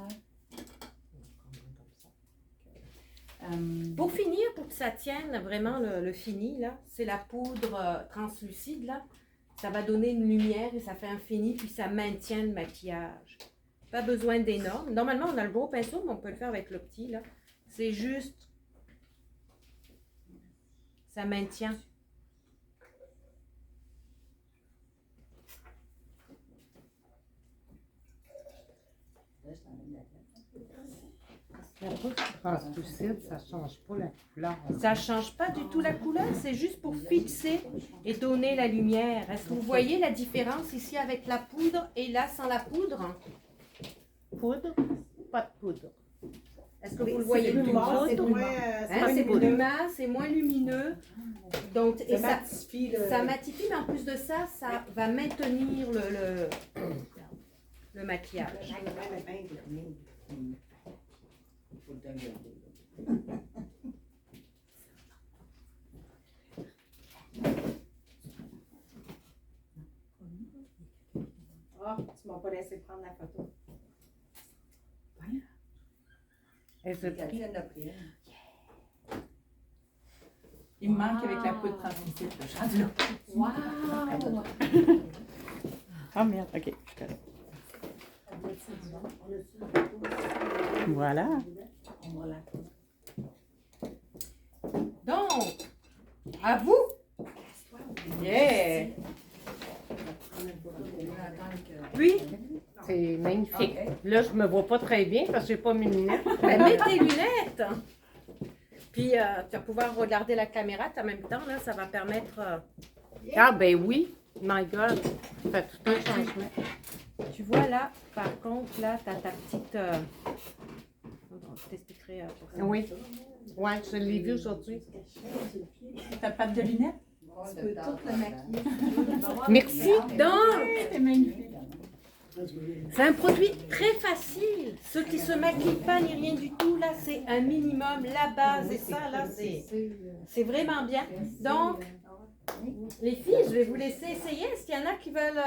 Pour finir, pour que ça tienne vraiment le fini, là, c'est la poudre translucide, là. Ça va donner une lumière et ça fait un fini, puis ça maintient le maquillage. Pas besoin d'énorme. Normalement, on a le gros pinceau, mais on peut le faire avec le petit, là. C'est juste... Ça maintient. La poudre translucide, ça ne change pas la couleur. Ça change pas du tout la couleur, c'est juste pour fixer et donner la lumière. Est-ce que vous voyez la différence ici avec la poudre et là sans la poudre? Poudre, pas de poudre. Est-ce que vous le voyez plus plus mat, c'est poudre? moins, Hein, c'est plus mat, c'est moins lumineux. Donc, et ça matifie matifie, mais en plus de ça, ça va maintenir le maquillage. Ah, tu m'as pas laissé prendre la photo. Cathy en a pris une. Il me manque avec la poudre translucide. Je suis rendue là. Wow! Ah merde, ok, je suis correct. Voilà. Donc, à vous! Yeah! Puis, C'est magnifique. Là, je me vois pas très bien parce que j'ai pas mes lunettes. ben, mets tes lunettes! Puis, tu vas pouvoir regarder la caméra en même temps, là, ça va permettre... Ah ben oui, my God, ça fait tout un changement. Tu vois là, par contre, là, tu as ta petite... Je t'expliquerai pour ça. Oui, ouais, je l'ai vu aujourd'hui. Ta patte de lunettes? Tu peux tout le maquiller. Merci. Donc, C'est magnifique. c'est un produit très facile. Ceux qui se maquillent pas ni rien du tout, là, c'est un minimum. La base et ça, là, c'est vraiment bien. Donc, les filles, je vais vous laisser essayer. Est-ce qu'il y en a qui veulent...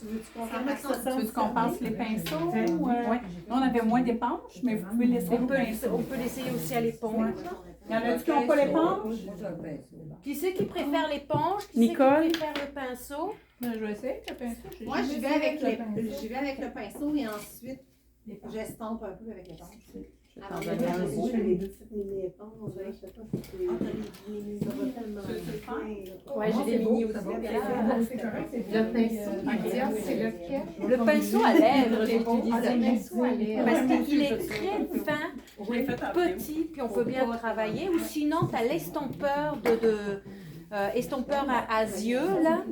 Tu veux qu'on passe les pinceaux? Ouais. Nous, on avait moins d'éponges, mais vous pouvez laisser On vos peut, pinceaux. on peut l'essayer aussi à l'éponge. Il y en a-tu qui n'ont pas l'éponge? Qui c'est qui préfère l'éponge? Qui Nicole? c'est qui préfère le pinceau? Je vais essayer avec le pinceau. Moi, j'y vais avec le pinceau et ensuite, j'estompe un peu avec l'éponge. Avant de Je fais les deux petites mini-éponges, je sais pas si c'est... Ça va tellement bien. Ouais, j'ai des mini aussi. Le pinceau, c'est lequel? Le pinceau à lèvres, j'ai Le pinceau à lèvres. parce qu'il est très fin, Je l'ai fait en petit, puis on peut bien le travailler. Ou sinon, tu as l'estompeur estompeur à yeux, là,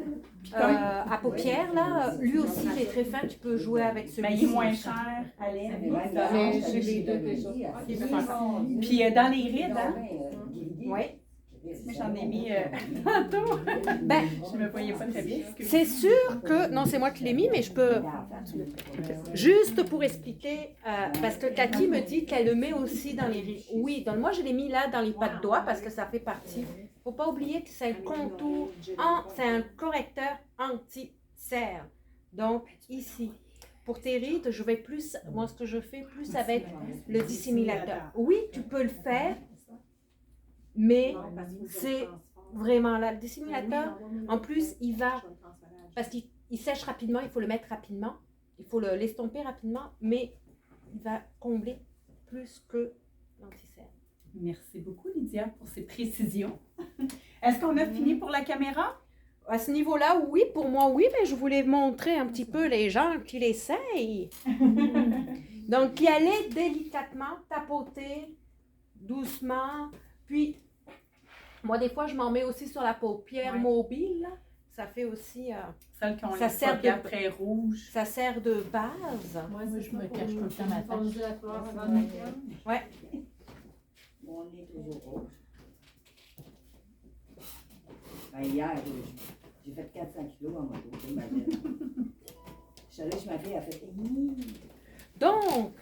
à paupières, là. Lui aussi, il est très fin, tu peux jouer avec Mais il est celui-ci. moins cher à lèvres. Mais j'ai les deux déjà. Puis dans les rides, hein? Oui. Moi, j'en ai mis tantôt. Ben, Je me voyais pas très bien. c'est sûr que... Non, c'est moi qui l'ai mis, mais je peux... Juste pour expliquer, parce que Cathy me dit qu'elle le met aussi dans les rides. Oui, donc moi, je l'ai mis là dans les pas de doigts parce que ça fait partie. Faut pas oublier que c'est un contour, c'est un correcteur anti-cerne. Donc, ici. Pour tes rides, je vais plus... Moi, ce que je fais plus avec le dissimulateur. Oui, tu peux le faire, mais c'est vraiment là. Le dissimulateur, en plus, il va... Parce qu'il sèche rapidement, il faut le mettre rapidement. Il faut l'estomper rapidement, mais il va combler plus que l'anti-cerne. Merci beaucoup, Lydia, pour ces précisions. Est-ce qu'on a fini pour la caméra? À ce niveau-là, oui, pour moi, oui, mais je voulais montrer un petit peu les gens qui l'essayent. Donc, y aller délicatement, tapoter doucement, puis moi, des fois, je m'en mets aussi sur la paupière mobile, là. Ça fait aussi... Celle qui ont Ça les sert paupières de- très rouges. ça sert de base. Moi, je me cache tout le temps ma tête. Fondu la couleur avant de la Mon nez est toujours rouge. Ben, hier, j'ai fait 400 kilos en moto, imagine. Je suis allée chez ma fille, elle a fait Donc,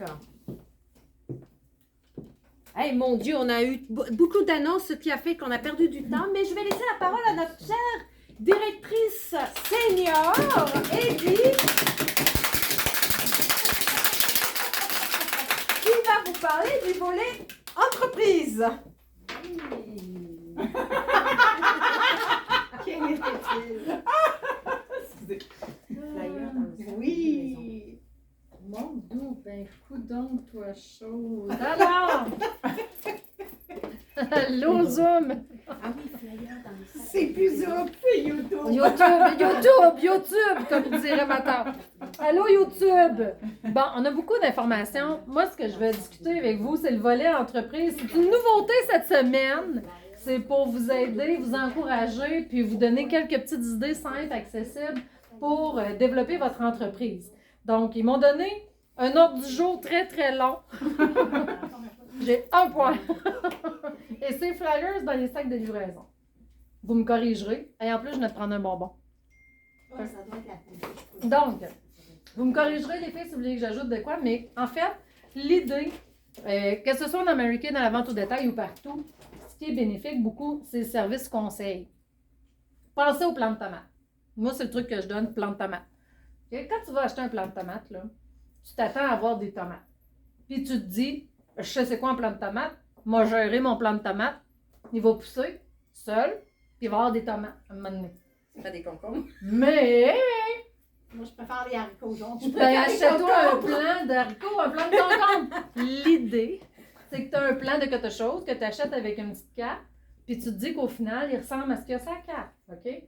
Hey, mon Dieu, on a eu beaucoup d'annonces, ce qui a fait qu'on a perdu du temps, mais je vais laisser la parole à notre chère directrice senior, Eddie, qui va vous parler du volet entreprise. Quel était-il? Oui! Mon Dieu, ben, coudonc, toi, chose. Alors! Allô, Zoom! Ah oui, flyer dans les salles. C'est plus Zoom, c'est YouTube. YouTube, comme dirait ma tante. Allô, YouTube! Bon, on a beaucoup d'informations. Moi, ce que je vais discuter avec vous, c'est le volet entreprise. C'est une nouveauté cette semaine. C'est pour vous aider, vous encourager, puis vous donner quelques petites idées simples, accessibles pour développer votre entreprise. Donc, ils m'ont donné un ordre du jour très, très long. J'ai un point. Et c'est flyers dans les sacs de livraison. Vous me corrigerez. Et en plus, je vais te prendre un bonbon. Ouais, ça doit être la fin. Donc, vous me corrigerez les filles si vous voulez que j'ajoute de quoi, mais en fait, l'idée, que ce soit dans Mary Kay, dans la vente au détail ou partout, ce qui est bénéfique beaucoup, c'est le service conseil. Pensez au plant de tomate. Moi, c'est le truc que je donne, plant de tomate. Okay? Quand tu vas acheter un plant de tomate, là, tu t'attends à avoir des tomates. Puis tu te dis, je sais c'est quoi un plant de tomate, moi gérer mon plant de tomate, il va pousser seul, puis il va avoir des tomates à un moment donné. Pas des concombres. Mais, Moi, je préfère les haricots jaunes. ben, achète-toi un plant d'haricots, un plant de concombre. L'idée, c'est que tu as un plan de quelque chose que tu achètes avec une petite carte, puis tu te dis qu'au final, il ressemble à ce qu'il y a sur la carte. OK?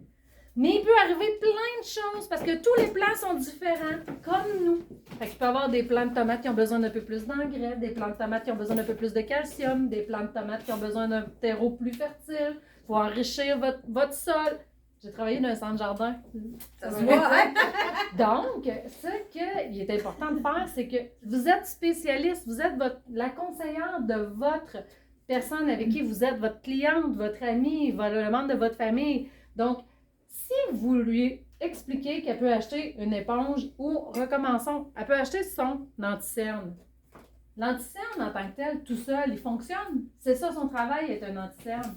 Mais il peut arriver plein de choses parce que tous les plants sont différents, comme nous. Fait qu'il peut y avoir des plants de tomates qui ont besoin d'un peu plus d'engrais, des plants de tomates qui ont besoin d'un peu plus de calcium, des plants de tomates qui ont besoin d'un terreau plus fertile pour enrichir votre sol. J'ai travaillé dans un centre jardin. Ça se voit, hein? Donc, ce qu'il est important de faire, c'est que vous êtes spécialiste, vous êtes la conseillère de votre personne avec qui vous êtes, votre cliente, votre ami, le membre de votre famille. Donc, si vous lui expliquez qu'elle peut acheter une éponge ou, recommençons, elle peut acheter son anti-cerne. L'anti-cerne, en tant que tel, tout seul, il fonctionne. C'est ça, son travail est un anti-cerne.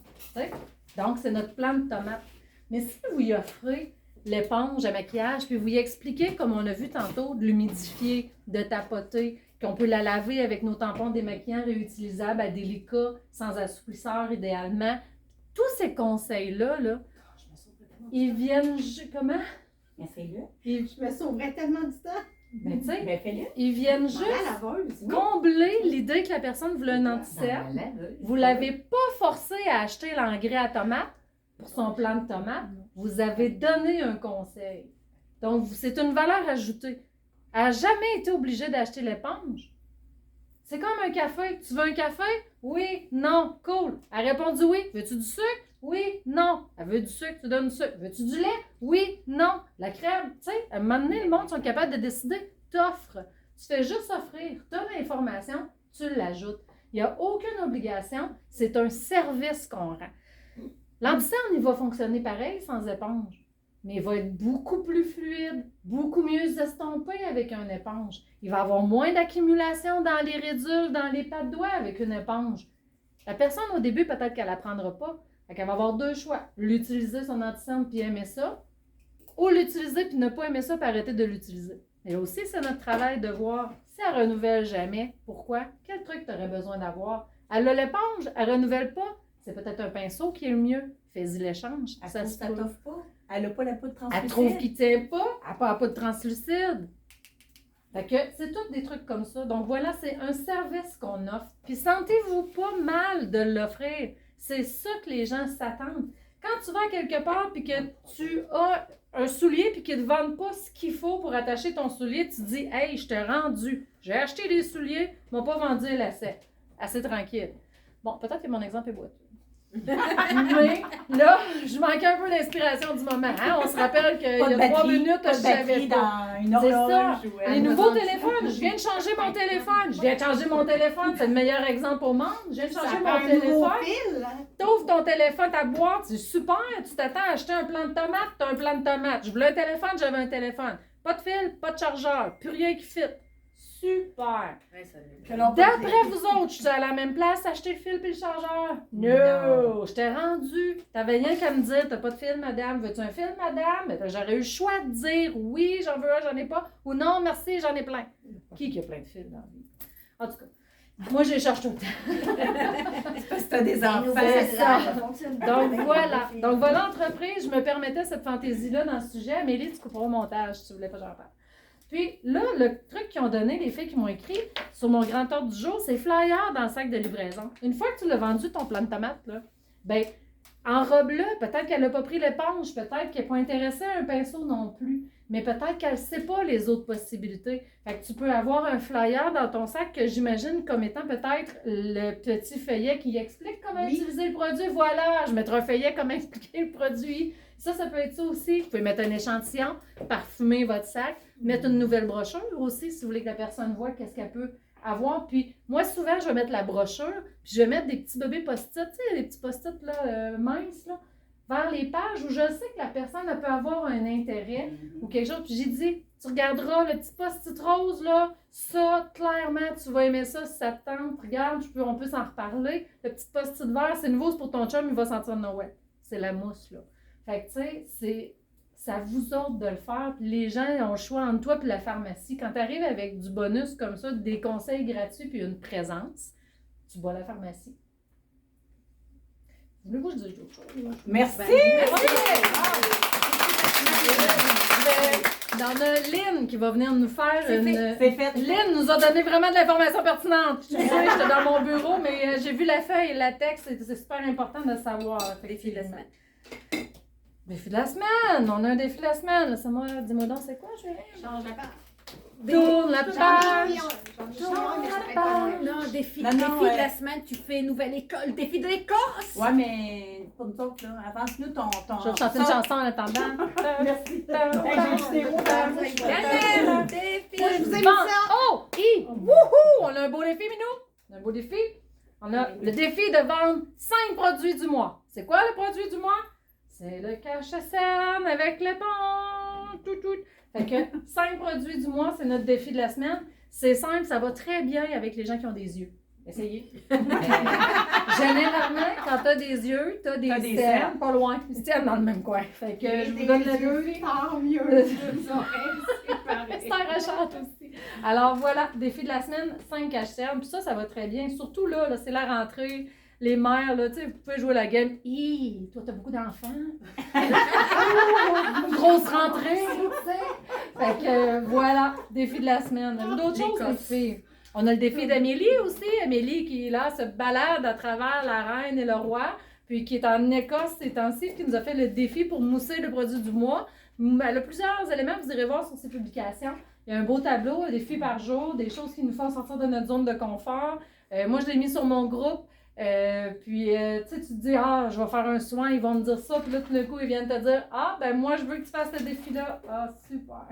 Donc, c'est notre plant de tomate. Mais si vous lui offrez l'éponge à maquillage, puis vous lui expliquez, comme on a vu tantôt, de l'humidifier, de tapoter, qu'on peut la laver avec nos tampons démaquillants réutilisables à délicats, sans assouplisseur idéalement, tous ces conseils-là, là, ils viennent... Comment? Mais fais-le. Je me sauverais tellement du temps. Ben, tu sais, Ben, fais-le. ils viennent À la juste laveuse. combler l'idée que la personne voulait un anti-cerne. Vous ne l'avez pas forcé à acheter l'engrais à tomate pour son plant de tomate. Vous avez donné un conseil. Donc, c'est une valeur ajoutée. Elle n'a jamais été obligée d'acheter l'éponge. C'est comme un café. Tu veux un café? Oui, non, cool. Elle a répondu oui. Veux-tu du sucre? Oui, non. Elle veut du sucre, tu donnes du sucre. Veux-tu du lait? Oui, non. La crème, tu sais, à un moment donné, le monde sont capables de décider. T'offres. Tu fais juste offrir. Tu as l'information, tu l'ajoutes. Il n'y a aucune obligation. C'est un service qu'on rend. L'anti-cerne, il va fonctionner pareil sans éponge. Mais il va être beaucoup plus fluide, beaucoup mieux estompé avec une éponge. Il va avoir moins d'accumulation dans les ridules, dans les pas de doigts avec une éponge. La personne, au début, peut-être qu'elle n'apprendra pas. Elle va avoir deux choix. L'utiliser son anti-cerne puis aimer ça, ou l'utiliser puis ne pas aimer ça puis arrêter de l'utiliser. Et aussi, c'est notre travail de voir si elle renouvelle jamais. Pourquoi? Quel truc tu aurais besoin d'avoir? Elle a l'éponge, elle renouvelle pas. C'est peut-être un pinceau qui est le mieux. Fais-y l'échange. Ça se ne peut. t'offre pas. Elle n'a pas la poudre Elle translucide. trouve qu'il ne tient pas, elle n'a pas la poudre translucide. Fait que c'est tous des trucs comme ça. Donc voilà, c'est un service qu'on offre. Puis sentez-vous pas mal de l'offrir. C'est ça que les gens s'attendent. Quand tu vas quelque part puis que tu as un soulier puis qu'ils ne te vendent pas ce qu'il faut pour attacher ton soulier, tu te dis « Hey, je t'ai rendu. J'ai acheté des souliers, ils m'ont pas vendu les lacets. » Assez tranquille. Bon, peut-être que mon exemple est boiteux. Mais là, je manquais un peu d'inspiration du moment. Hein? On se rappelle qu'il y a 3 minutes, je savais pas. Dans une C'est ça. horloge. Les nouveaux téléphones. Je viens de changer mon téléphone. Je viens de changer mon téléphone. C'est le meilleur exemple au monde. Je viens de changer mon téléphone. T'ouvres ton téléphone, ta boîte. C'est super. Tu t'attends à acheter un plant de tomate. T'as un plant de tomate. Je voulais un téléphone, j'avais un téléphone. Pas de fil, pas de chargeur. Plus rien qui fit. super. Ouais, ça l'est. Que l'on peut D'après dire. vous autres, je suis à la même place acheter le fil puis le chargeur? No! Je t'ai rendu. T'avais rien qu'à me dire, t'as pas de fil, madame. Veux-tu un fil, madame? Ben, j'aurais eu le choix de dire oui, j'en veux un, j'en ai pas. Ou non, merci, j'en ai plein. Qui a plein de fils dans la vie? En tout cas, moi, je les cherche tout le temps. Parce que t'as des Les nouveaux enfants. c'est cellulaires, ça. ça fonctionne pas Donc avec voilà. les Donc voilà l'entreprise. Je me permettais cette fantaisie-là dans ce sujet. Amélie, tu couperas au montage si tu voulais pas que j'en parle. Puis là, le truc qu'ils ont donné, les filles qui m'ont écrit sur mon grand ordre du jour, c'est flyer dans le sac de livraison. Une fois que tu l'as vendu, ton plant de tomate, là, ben, enrobe-le. Peut-être qu'elle n'a pas pris l'éponge, peut-être qu'elle n'est pas intéressée à un pinceau non plus. Mais peut-être qu'elle ne sait pas les autres possibilités. Fait que tu peux avoir un flyer dans ton sac que j'imagine comme étant peut-être le petit feuillet qui explique comment utiliser le produit. Voilà, je mettrai un feuillet comment expliquer le produit. Ça peut être ça aussi. Vous pouvez mettre un échantillon, parfumer votre sac, mettre une nouvelle brochure aussi si vous voulez que la personne voit qu'est-ce qu'elle peut avoir. Puis moi, souvent, je vais mettre la brochure, puis je vais mettre des petits bébés post-it, tu sais, des petits post-it là, minces, là, vers les pages où je sais que la personne elle peut avoir un intérêt ou quelque chose. Puis j'ai dit, tu regarderas le petit post-it rose, là, ça, clairement, tu vas aimer ça si ça te tente. Regarde, on peut s'en reparler. Le petit post-it vert, c'est nouveau, c'est pour ton chum, il va sentir Noël. C'est la mousse, là. Fait que, tu sais, c'est à vous autres de le faire. Puis les gens ont le choix entre toi et la pharmacie. Quand tu arrives avec du bonus comme ça, des conseils gratuits puis une présence, tu vas à la pharmacie. Voulez-vous que je dise autre chose? Merci! On a Lynn qui va venir nous faire une... C'est fait. Lynn nous a donné vraiment de l'information pertinente. Je sais, j'étais dans mon bureau, mais j'ai vu la feuille et la texte. C'est super important de le savoir. Défi de la semaine. Défi de la semaine! On a un défi de la semaine. Dis-moi donc, c'est quoi, chérie? Change la page. Tourne la page! Non, défi, Non, défi non, de la semaine, tu fais nouvelle école, défi de l'Écosse! Ouais, mais pour nous autres, là, avance-nous ton. Je vais chanter une chanson en attendant. Merci. Daniel, défi! Je vous ai mis ça. Oh! Wouhou! On a un beau défi, Minou! On a un beau défi. On a le défi de vendre 5 produits du mois. C'est quoi le produit du mois? C'est le cache-scène avec le bon. Tout. Fait que 5 produits du mois, c'est notre défi de la semaine. C'est simple, ça va très bien avec les gens qui ont des yeux. Essayez. Généralement, quand t'as des yeux, t'as des cernes, pas loin. Ils se tiennent dans le même coin. Fait que je vous donne le défi. Tant mieux. Deux oreilles, c'est pareil. C'est un rachante aussi. Alors voilà, défi de la semaine, 5 cache-cernes. Puis ça va très bien. Surtout là, c'est la rentrée. Les mères, là, tu sais, vous pouvez jouer la game. Hi, toi, t'as beaucoup d'enfants. Grosse rentrée, tu sais. Fait que voilà, défi de la semaine. D'autres choses, les filles. On a le défi d'Amélie aussi. Amélie qui, là, se balade à travers la reine et le roi, puis qui est en Écosse ces temps-ci, qui nous a fait le défi pour mousser le produit du mois. Elle a plusieurs éléments, vous irez voir sur ses publications. Il y a un beau tableau, un défi par jour, des choses qui nous font sortir de notre zone de confort. Moi, je l'ai mis sur mon groupe. Puis, tu sais, tu te dis, je vais faire un soin, ils vont me dire ça. Puis là, tout d'un coup, ils viennent te dire, ben moi, je veux que tu fasses ce défi-là. Ah, super.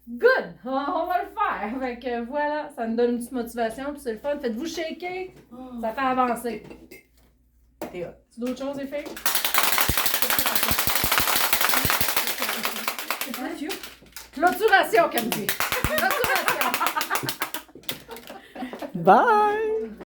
Good. On va le faire. Fait que voilà, ça nous donne une petite motivation. Puis c'est le fun. Faites-vous shaker. Ça fait avancer. C'est hot. Tu d'autres choses, les filles? Clôturation, comme dit. Clôturation. Bye!